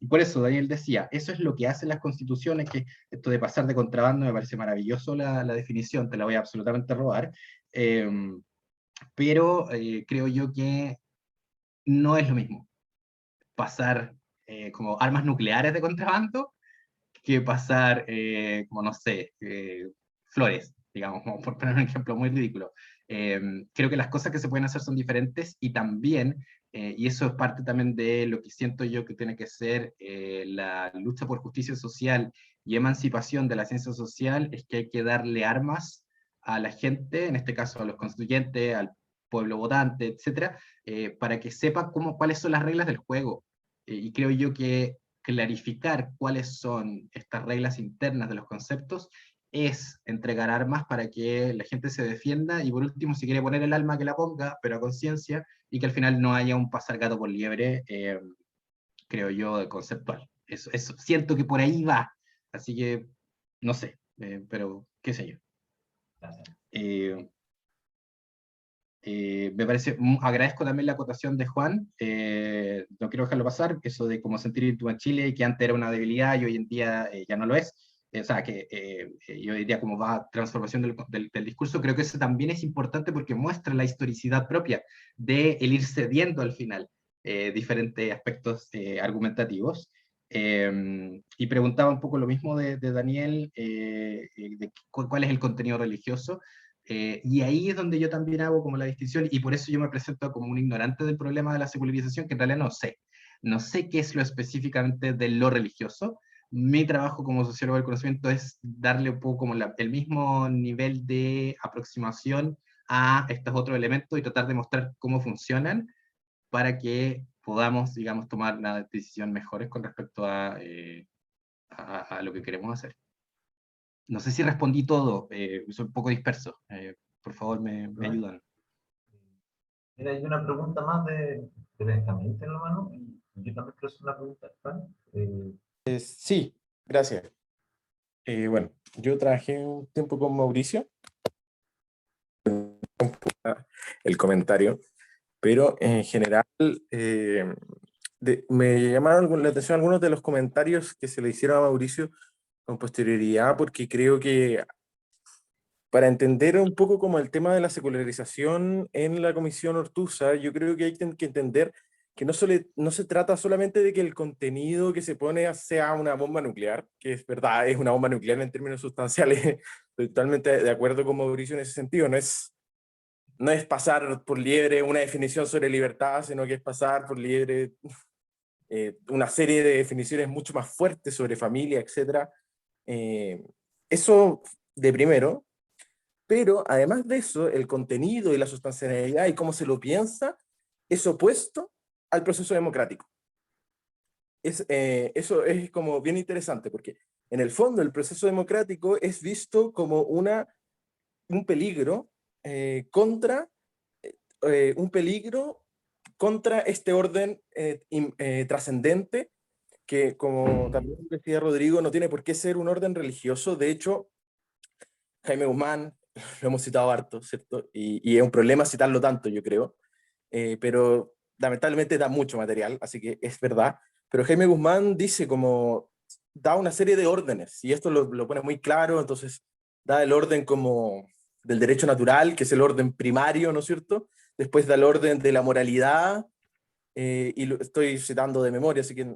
Por eso Daniel decía, eso es lo que hacen las constituciones, que esto de pasar de contrabando me parece maravilloso la definición, te la voy a absolutamente robar, pero creo yo que no es lo mismo pasar como armas nucleares de contrabando que pasar, como no sé, flores, digamos, como por poner un ejemplo muy ridículo. Creo que las cosas que se pueden hacer son diferentes, y también, y eso es parte también de lo que siento yo que tiene que ser la lucha por justicia social y emancipación de la ciencia social, es que hay que darle armas a la gente, en este caso a los constituyentes, al pueblo votante, etcétera, para que sepa cuáles son las reglas del juego. Y creo yo que clarificar cuáles son estas reglas internas de los conceptos, es entregar armas para que la gente se defienda, y por último, si quiere poner el alma, que la ponga, pero a conciencia, y que al final no haya un pasar gato por liebre, creo yo, conceptual. Eso, siento que por ahí va, así que, no sé, pero qué sé yo. Gracias. Me parece, agradezco también la acotación de Juan, no quiero dejarlo pasar, eso de cómo sentir virtud en Chile, que antes era una debilidad y hoy en día ya no lo es, o sea, que yo diría como va transformación del discurso, creo que eso también es importante porque muestra la historicidad propia de el ir cediendo al final diferentes aspectos argumentativos. Y preguntaba un poco lo mismo de Daniel, de cuál es el contenido religioso. Y ahí es donde yo también hago como la distinción, y por eso yo me presento como un ignorante del problema de la secularización, que en realidad no sé. No sé qué es lo específicamente de lo religioso. Mi trabajo como sociólogo del conocimiento es darle un poco como el mismo nivel de aproximación a estos otros elementos y tratar de mostrar cómo funcionan para que podamos, digamos, tomar una decisión mejores con respecto a lo que queremos hacer. No sé si respondí todo, soy un poco disperso. Por favor, me ayudan. Mira, hay una pregunta más de Benjamín, ¿tiene la mano? Y yo también quiero hacer una pregunta, Juan. Sí, gracias. Bueno, yo trabajé un tiempo con Mauricio, el comentario, pero en general me llamaron la atención algunos de los comentarios que se le hicieron a Mauricio con posterioridad, porque creo que para entender un poco como el tema de la secularización en la Comisión Ortúzar, yo creo que hay que entender que no se trata solamente de que el contenido que se pone sea una bomba nuclear, que es verdad, es una bomba nuclear en términos sustanciales, estoy totalmente de acuerdo con Mauricio en ese sentido, no es pasar por liebre una definición sobre libertad, sino que es pasar por liebre una serie de definiciones mucho más fuertes sobre familia, etc. Eso de primero, pero además de eso, el contenido y la sustancialidad y cómo se lo piensa es opuesto al proceso democrático. Eso es como bien interesante, porque en el fondo el proceso democrático es visto como un peligro contra este orden trascendente que, como también decía Rodrigo, no tiene por qué ser un orden religioso. De hecho, Jaime Guzmán, lo hemos citado harto, ¿cierto? Y es un problema citarlo tanto, yo creo, pero lamentablemente da mucho material, así que es verdad. Pero Jaime Guzmán dice como, da una serie de órdenes, y esto lo pone muy claro, entonces da el orden como del derecho natural, que es el orden primario, ¿no es cierto? Después da el orden de la moralidad, y lo estoy citando de memoria, así que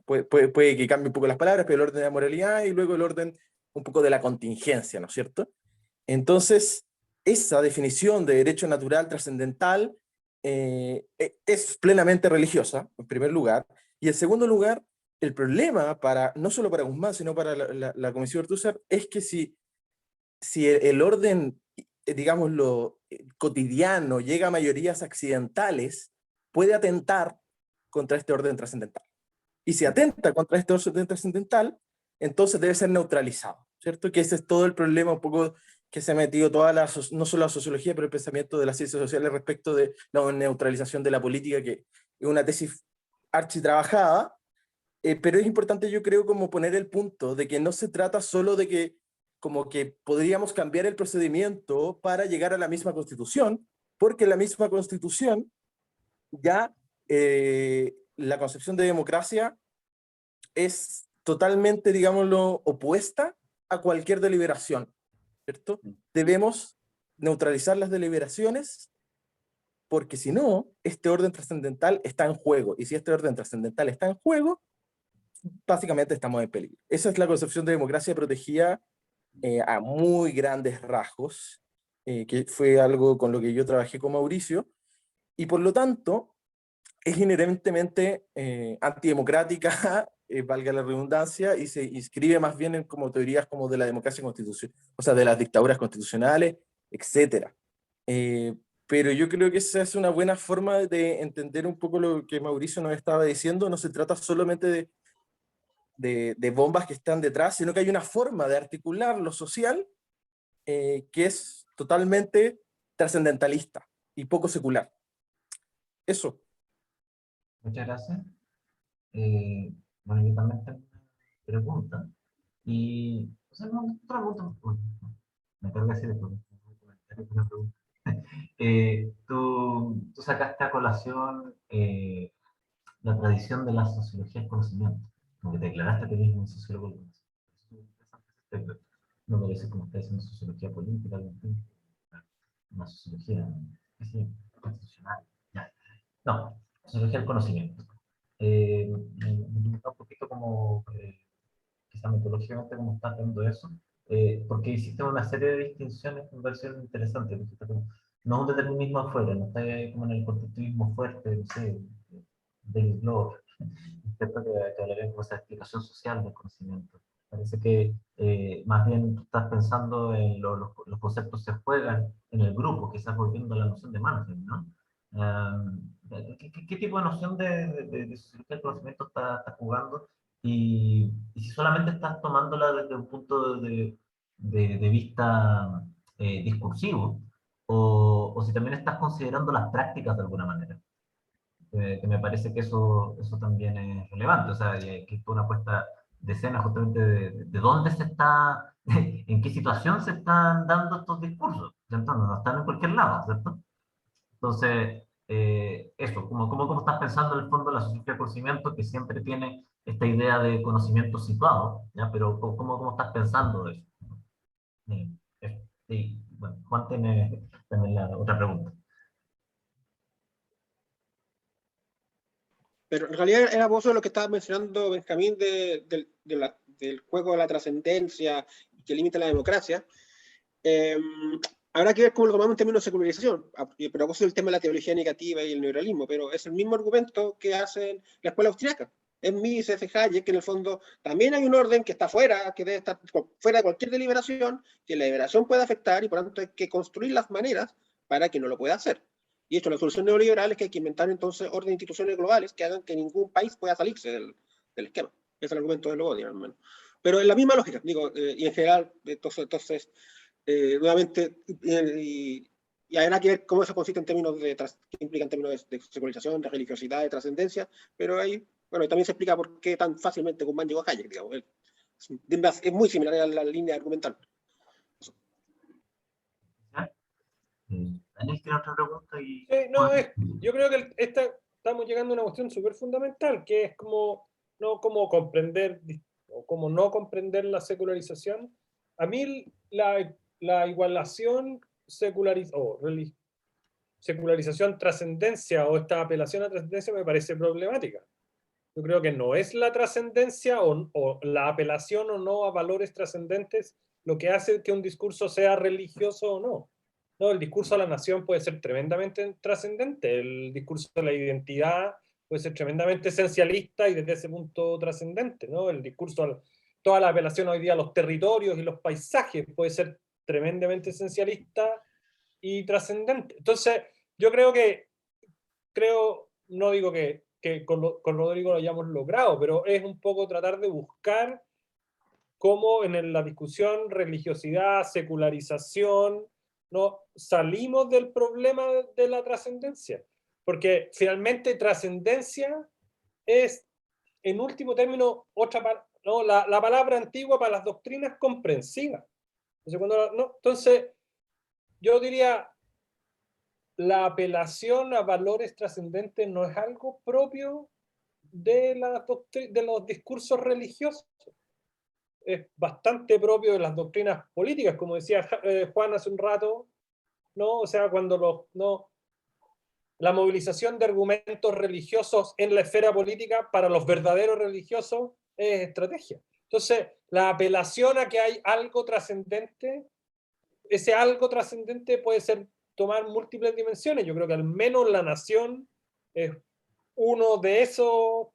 puede que cambie un poco las palabras, pero el orden de la moralidad y luego el orden un poco de la contingencia, ¿no es cierto? Entonces, esa definición de derecho natural trascendental es plenamente religiosa, en primer lugar, y en segundo lugar, el problema no solo para Guzmán, sino para la Comisión Ortúzar, es que si el orden, digámoslo, cotidiano llega a mayorías accidentales, puede atentar contra este orden trascendental. Y si atenta contra este orden trascendental, entonces debe ser neutralizado, ¿cierto? Que ese es todo el problema un poco que se ha metido no solo la sociología, pero el pensamiento de las ciencias sociales respecto de la neutralización de la política, que es una tesis architrabajada, pero es importante, yo creo, como poner el punto de que no se trata solo de que como que podríamos cambiar el procedimiento para llegar a la misma constitución, porque la misma constitución ya la concepción de democracia es totalmente, digámoslo, opuesta a cualquier deliberación, ¿cierto? Debemos neutralizar las deliberaciones porque si no, este orden trascendental está en juego, y si este orden trascendental está en juego, básicamente estamos en peligro. Esa es la concepción de democracia protegida a muy grandes rasgos, que fue algo con lo que yo trabajé con Mauricio, y por lo tanto es inherentemente antidemocrática, valga la redundancia, y se inscribe más bien en como teorías como de la democracia constitucional, o sea, de las dictaduras constitucionales, etc. Pero yo creo que esa es una buena forma de entender un poco lo que Mauricio nos estaba diciendo. No se trata solamente de bombas que están detrás, sino que hay una forma de articular lo social que es totalmente trascendentalista y poco secular. Eso. Muchas gracias. Bueno, yo también tengo una pregunta. Y, o sea, no, otra pregunta. Uy, me tengo que decir esto. Una pregunta. Tú sacaste a colación la tradición de la sociología del conocimiento, como que te declaraste que eres un sociólogo del conocimiento. No parece como estás haciendo sociología política, una sociología, qué sé yo, constitucional. Ya. No, sociología del conocimiento. Me gusta un poquito como, quizá metodológicamente, cómo estás viendo eso, porque hiciste una serie de distinciones que me parecieron interesantes. Dijiste como, no un determinismo afuera, no está como en el constructivismo fuerte, no sé, David Bloch, que hablaremos de esa explicación social del conocimiento. Parece que más bien tú estás pensando en los conceptos se juegan en el grupo, quizás volviendo a la noción de margen, ¿no? ¿Qué tipo de noción de sociología del conocimiento estás jugando? Y si solamente estás tomándola desde un punto de vista discursivo, o si también estás considerando las prácticas de alguna manera. Que me parece que eso también es relevante, o sea, que es una puesta de escena justamente de dónde se está, en qué situación se están dando estos discursos, ¿cierto? No están en cualquier lado, ¿cierto? Entonces, eso, cómo estás pensando en el fondo la sociología del conocimiento, que siempre tiene esta idea de conocimiento situado, ¿ya? Pero cómo estás pensando eso. Eso. Sí, bueno, Juan tiene también la otra pregunta. Pero en realidad era vos lo que estaba mencionando Benjamín del juego de la trascendencia que limita la democracia. Habrá que ver cómo lo tomamos en términos de secularización, pero a propósito del tema de la teología negativa y el neoliberalismo, pero es el mismo argumento que hacen la escuela austriaca. En Mises, Hayek, que en el fondo también hay un orden que está fuera, que debe estar fuera de cualquier deliberación, que la deliberación puede afectar y por lo tanto hay que construir las maneras para que no lo pueda hacer. Y esto, la solución neoliberal es que hay que inventar entonces orden de instituciones globales que hagan que ningún país pueda salirse del esquema. Ese es el argumento de Lobodia, al menos. Pero en la misma lógica, digo, y en general, entonces nuevamente, y habrá que ver cómo eso consiste en términos qué implica en términos de secularización, de religiosidad, de trascendencia, pero ahí, bueno, también se explica por qué tan fácilmente Guzmán llegó a Hayek, digamos. Es muy similar a la línea argumental. Daniel tiene otra pregunta y... No, yo creo que estamos llegando a una cuestión súper fundamental, que es como cómo comprender o cómo no comprender la secularización. A mí la igualación secularización trascendencia o esta apelación a trascendencia me parece problemática. Yo creo que no es la trascendencia o la apelación o no a valores trascendentes lo que hace que un discurso sea religioso o no. No, el discurso a la nación puede ser tremendamente trascendente, el discurso de la identidad puede ser tremendamente esencialista y desde ese punto trascendente, ¿no? El discurso, toda la apelación hoy día a los territorios y los paisajes puede ser tremendamente esencialista y trascendente. Entonces, yo no digo que con Rodrigo lo hayamos logrado, pero es un poco tratar de buscar cómo en la discusión religiosidad, secularización, no salimos del problema de la trascendencia. Porque finalmente trascendencia es, en último término, la palabra antigua para las doctrinas comprensivas. Entonces, yo diría, la apelación a valores trascendentes no es algo propio de los discursos religiosos. Es bastante propio de las doctrinas políticas, como decía Juan hace un rato, ¿no? O sea, cuando la movilización de argumentos religiosos en la esfera política para los verdaderos religiosos es estrategia. Entonces, la apelación a que hay algo trascendente, ese algo trascendente puede tomar múltiples dimensiones. Yo creo que al menos la nación es uno de esos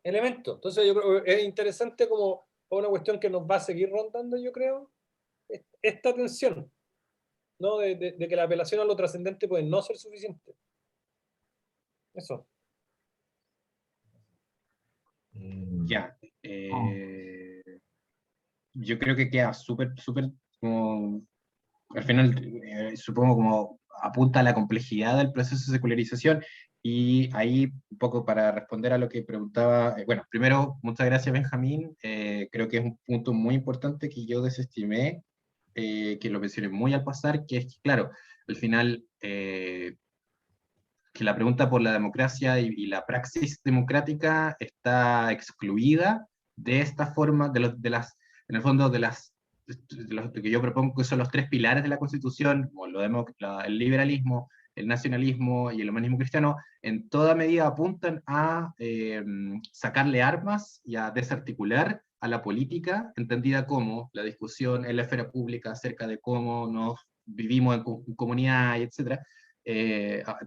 elementos. Entonces, yo creo que es interesante como una cuestión que nos va a seguir rondando, yo creo, esta tensión, ¿no? De que la apelación a lo trascendente puede no ser suficiente. Eso. Ya. Yo creo que queda súper, súper como, al final, supongo como apunta a la complejidad del proceso de secularización, y ahí un poco para responder a lo que preguntaba, bueno, primero, muchas gracias Benjamín, creo que es un punto muy importante que yo desestimé, que lo mencioné muy al pasar, que es que, claro, al final, que la pregunta por la democracia y la praxis democrática está excluida de esta forma, de las, en el fondo, de lo que yo propongo, que son los tres pilares de la Constitución, como el liberalismo, el nacionalismo y el humanismo cristiano, en toda medida apuntan a sacarle armas y a desarticular a la política, entendida como la discusión en la esfera pública acerca de cómo nos vivimos en comunidad, etc.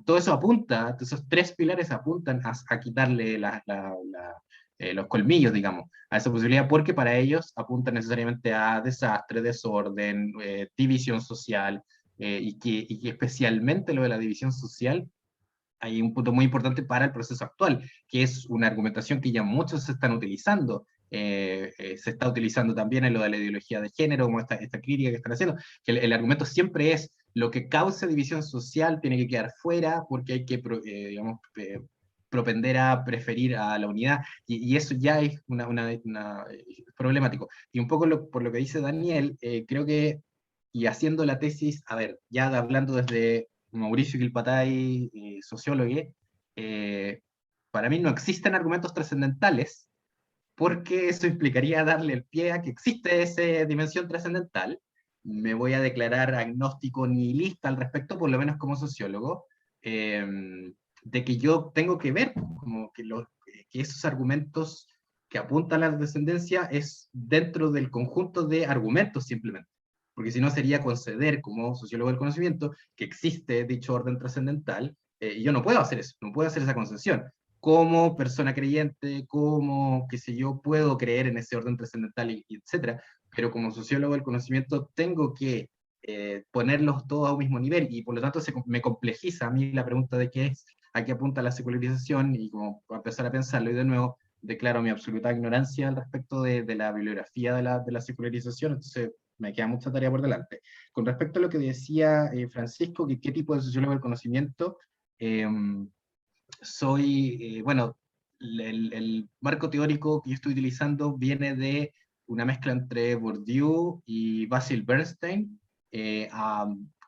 Todo eso apunta, esos tres pilares apuntan a quitarle los colmillos, digamos, a esa posibilidad, porque para ellos apuntan necesariamente a desastre, desorden, división social, y que especialmente lo de la división social hay un punto muy importante para el proceso actual, que es una argumentación que ya muchos se están utilizando. Se está utilizando también en lo de la ideología de género, como esta crítica que están haciendo, que el argumento siempre es lo que cause división social tiene que quedar fuera porque hay que, digamos, propender a preferir a la unidad, y eso ya es problemático. Y un poco por lo que dice Daniel, creo que, y haciendo la tesis, a ver, ya hablando desde Mauricio Gilpatay, sociólogo, para mí no existen argumentos trascendentales, porque eso implicaría darle el pie a que existe esa dimensión trascendental. Me voy a declarar agnóstico nihilista al respecto, por lo menos como sociólogo, de que yo tengo que ver como que esos argumentos que apuntan a la descendencia es dentro del conjunto de argumentos simplemente, porque si no sería conceder como sociólogo del conocimiento que existe dicho orden trascendental, y yo no puedo hacer eso, no puedo hacer esa concesión. Como persona creyente, como, qué sé yo, puedo creer en ese orden trascendental, y etcétera, pero como sociólogo del conocimiento tengo que ponerlos todos a un mismo nivel, y por lo tanto me complejiza a mí la pregunta de qué es, a qué apunta la secularización, y como para empezar a pensarlo, y de nuevo declaro mi absoluta ignorancia al respecto de la bibliografía de la secularización, entonces me queda mucha tarea por delante. Con respecto a lo que decía Francisco, que qué tipo de sociólogo del conocimiento, bueno, el marco teórico que yo estoy utilizando viene de una mezcla entre Bourdieu y Basil Bernstein,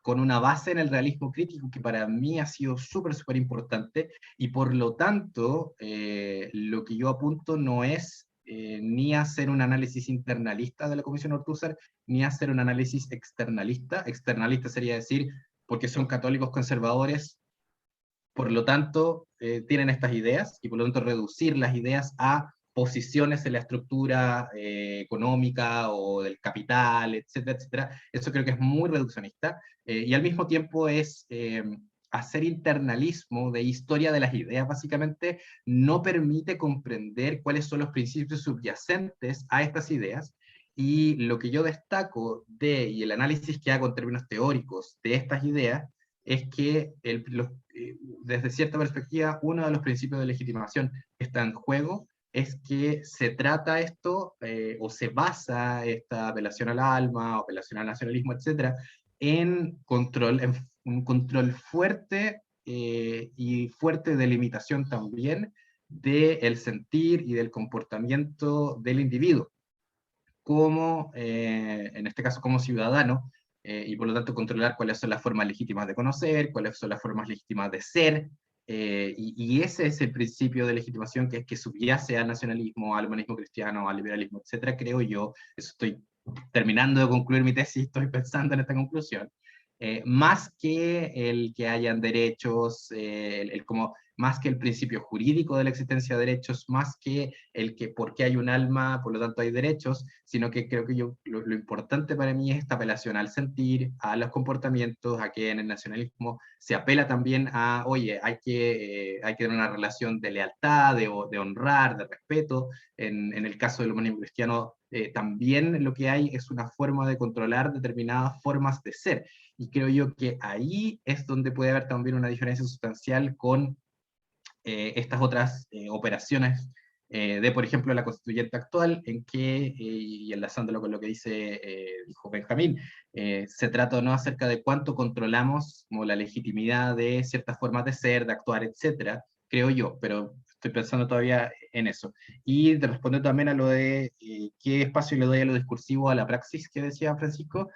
con una base en el realismo crítico que para mí ha sido súper, súper importante, y por lo tanto, lo que yo apunto no es ni hacer un análisis internalista de la Comisión Ortúzar, ni hacer un análisis externalista. Externalista sería decir, porque son católicos conservadores, por lo tanto, tienen estas ideas, y por lo tanto reducir las ideas a posiciones en la estructura económica o del capital, etcétera, etcétera. Eso creo que es muy reduccionista, y al mismo tiempo es hacer internalismo de historia de las ideas, básicamente, no permite comprender cuáles son los principios subyacentes a estas ideas, y lo que yo destaco y el análisis que hago en términos teóricos de estas ideas, es que desde cierta perspectiva, uno de los principios de legitimación que está en juego es que se trata esto, o se basa esta apelación al alma, apelación al nacionalismo, etcétera, en un control fuerte, y fuerte delimitación también del sentir y del comportamiento del individuo, como, en este caso, como ciudadano, y por lo tanto controlar cuáles son las formas legítimas de conocer, cuáles son las formas legítimas de ser, y ese es el principio de legitimación que subyace al nacionalismo, al humanismo cristiano, al liberalismo, etcétera, creo yo. Eso estoy terminando de concluir mi tesis, estoy pensando en esta conclusión. Más que el que hayan derechos, más que el principio jurídico de la existencia de derechos, más que el que porque hay un alma, por lo tanto hay derechos, sino que creo que lo importante para mí es esta apelación al sentir, a los comportamientos, a que en el nacionalismo se apela también a, oye, hay que tener una relación de lealtad, de honrar, de respeto. En el caso del humanismo cristiano, también lo que hay es una forma de controlar determinadas formas de ser. Y creo yo que ahí es donde puede haber también una diferencia sustancial con estas otras operaciones de, por ejemplo, la constituyente actual, en que, y enlazándolo con lo que dijo Benjamín, se trata no acerca de cuánto controlamos como la legitimidad de ciertas formas de ser, de actuar, etcétera, creo yo, pero estoy pensando todavía en eso. Y de responder también a lo de qué espacio le doy a lo discursivo, a la praxis que decía Francisco,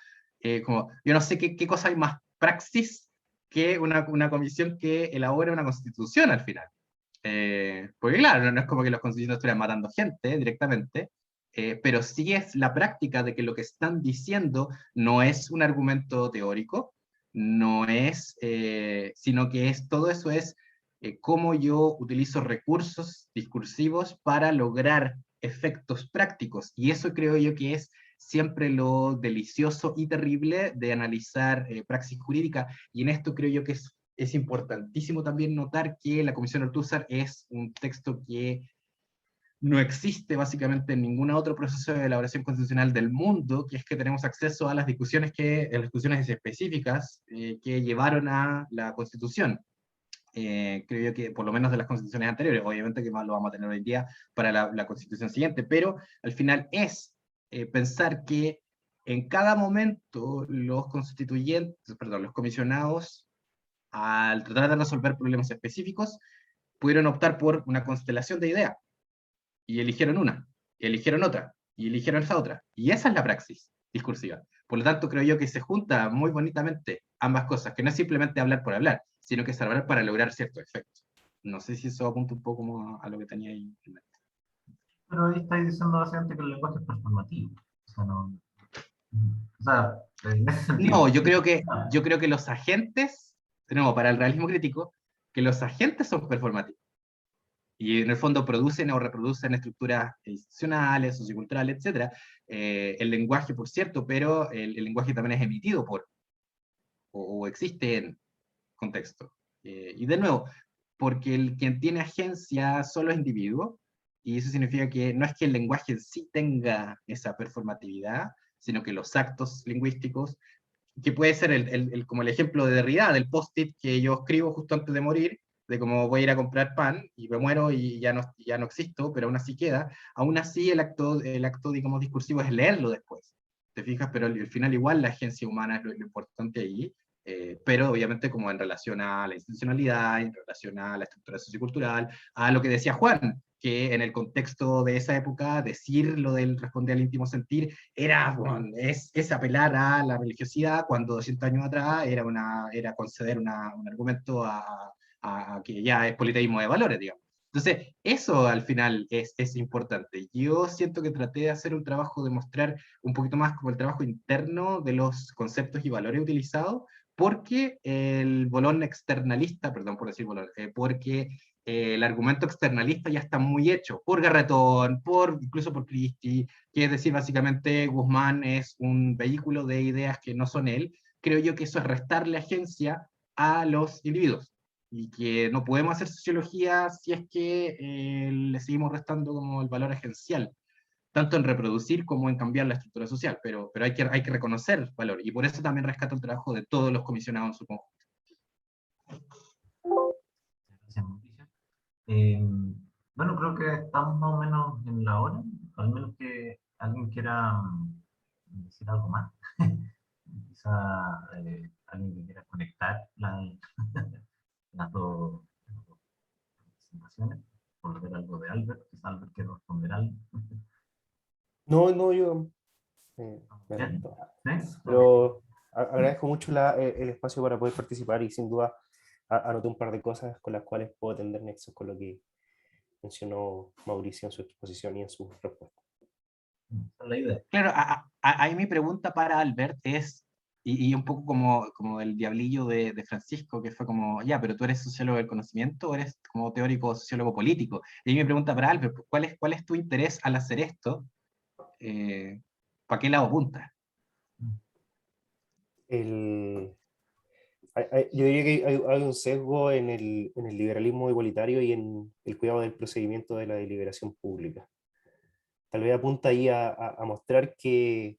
como yo no sé qué cosa hay más praxis que una comisión que elabora una constitución al final. Porque claro, no es como que los constituyentes estuvieran matando gente directamente, pero sí es la práctica de que lo que están diciendo no es un argumento teórico, no es, sino que todo eso es cómo yo utilizo recursos discursivos para lograr efectos prácticos. Y eso creo yo que es siempre lo delicioso y terrible de analizar praxis jurídica. Y en esto creo yo que es importantísimo también notar que la Comisión Ortúzar es un texto que no existe básicamente en ningún otro proceso de elaboración constitucional del mundo, que es que tenemos acceso a las discusiones específicas que llevaron a la Constitución. Creo yo que por lo menos de las constituciones anteriores, obviamente que más lo vamos a tener hoy en día para la constitución siguiente, pero al final es pensar que en cada momento los comisionados, al tratar de resolver problemas específicos, pudieron optar por una constelación de ideas, y eligieron una, y eligieron otra, y eligieron esa otra, y esa es la praxis discursiva. Por lo tanto, creo yo que se junta muy bonitamente ambas cosas, que no es simplemente hablar por hablar, sino que es hablar para lograr cierto efecto. No sé si eso apunta un poco como a lo que tenía ahí en mente. Pero ahí estáis diciendo básicamente que el lenguaje es performativo. O sea, no, o sea, en ese sentido. No, yo creo que los agentes, tenemos para el realismo crítico, que los agentes son performativos. Y en el fondo producen o reproducen estructuras institucionales, socioculturales, etc. El lenguaje, por cierto, pero el lenguaje también es emitido por, o existe en contexto. Y de nuevo, porque quien tiene agencia solo es individuo, y eso significa que no es que el lenguaje en sí tenga esa performatividad, sino que los actos lingüísticos, que puede ser como el ejemplo de Derrida, del post-it que yo escribo justo antes de morir, de cómo voy a ir a comprar pan y me muero y ya no existo, pero aún así queda. Aún así el acto digamos, discursivo es leerlo después. ¿Te fijas? Pero al final igual la agencia humana es lo importante ahí, pero obviamente como en relación a la institucionalidad, en relación a la estructura sociocultural, a lo que decía Juan, que en el contexto de esa época decir lo del responder al íntimo sentir bueno, es apelar a la religiosidad, cuando 200 años atrás era conceder un argumento a que ya es politeísmo de valores, digamos. Entonces, eso al final es importante. Yo siento que traté de hacer un trabajo de mostrar un poquito más como el trabajo interno de los conceptos y valores utilizados, porque el bolón externalista, perdón por decir bolón, porque el argumento externalista ya está muy hecho por Garretón, incluso por Christie, que es decir, básicamente Guzmán es un vehículo de ideas que no son él. Creo yo que eso es restarle agencia a los individuos, y que no podemos hacer sociología si es que le seguimos restando como el valor agencial, tanto en reproducir como en cambiar la estructura social, pero hay que reconocer valor, y por eso también rescato el trabajo de todos los comisionados en su conjunto. Gracias, Mauricio. Bueno, creo que estamos más o menos en la hora, al menos que alguien quiera decir algo más. Quizá alguien que quiera conectar las dos presentaciones, por ver algo de Albert, quizá Albert quiere responder algo. No, yo me ¿Bien? adapto. ¿Sí? Pero agradezco mucho el espacio para poder participar, y sin duda anoté un par de cosas con las cuales puedo tender nexos con lo que mencionó Mauricio en su exposición y en su respuesta. Esa es la idea. Claro, ahí mi pregunta para Albert es, y un poco como el diablillo de Francisco, que fue como, ya, pero tú eres sociólogo del conocimiento o eres como teórico sociólogo político. Y ahí mi pregunta para Albert, ¿cuál es tu interés al hacer esto? ¿Para qué lado apunta? Yo diría que hay un sesgo en el liberalismo igualitario y en el cuidado del procedimiento de la deliberación pública. Tal vez apunta ahí a mostrar que,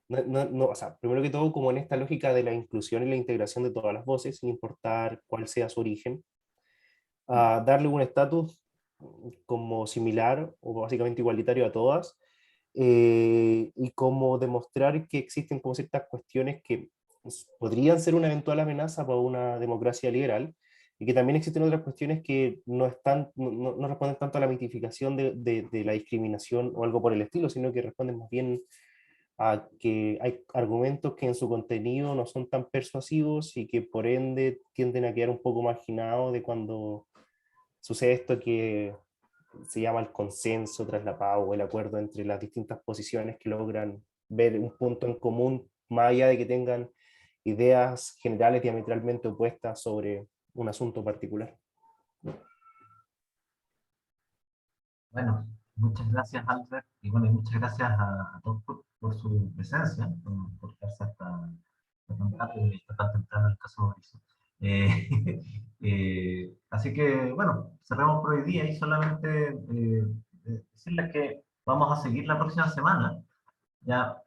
o sea, primero que todo, como en esta lógica de la inclusión y la integración de todas las voces, sin importar cuál sea su origen, a darle un estatus como similar o básicamente igualitario a todas, y como demostrar que existen como ciertas cuestiones que podrían ser una eventual amenaza para una democracia liberal, y que también existen otras cuestiones que no, están, no responden tanto a la mitificación de la discriminación o algo por el estilo, sino que responden más bien a que hay argumentos que en su contenido no son tan persuasivos y que por ende tienden a quedar un poco marginados de cuando sucede esto que se llama el consenso tras la paz o el acuerdo entre las distintas posiciones que logran ver un punto en común, más allá de que tengan ideas generales diametralmente opuestas sobre un asunto particular. Bueno, muchas gracias, Albert, y bueno, y muchas gracias a todos por su presencia, por quedarse hasta tan tarde y hasta tan temprano en el caso de Mauricio. Así que, bueno, cerramos por hoy día y solamente decirles que vamos a seguir la próxima semana. Ya,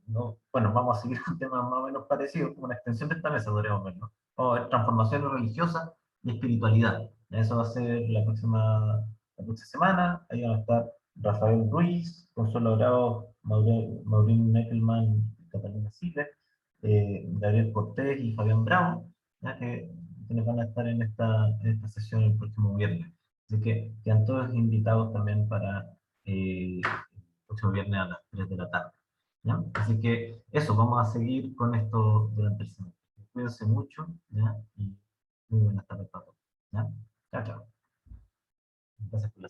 no, bueno, vamos a seguir con temas más o menos parecidos, como una extensión de esta mesa, podríamos verlo. Vamos a ver transformación religiosa y espiritualidad. Ya, eso va a ser la próxima semana. Ahí van a estar Rafael Ruiz, Consuelo Grau, Maureen Neckelman, Catalina Siles, Gabriel Cortés y Fabián Brown, ya que nos van a estar en esta sesión el próximo viernes. Así que quedan todos invitados también para el próximo viernes a las 3 de la tarde. ¿Ya? Así que eso, vamos a seguir con esto durante el semestre. Cuídense mucho, ¿ya? Y muy buenas tardes para todos. ¿Ya? Chao, chao. Gracias por la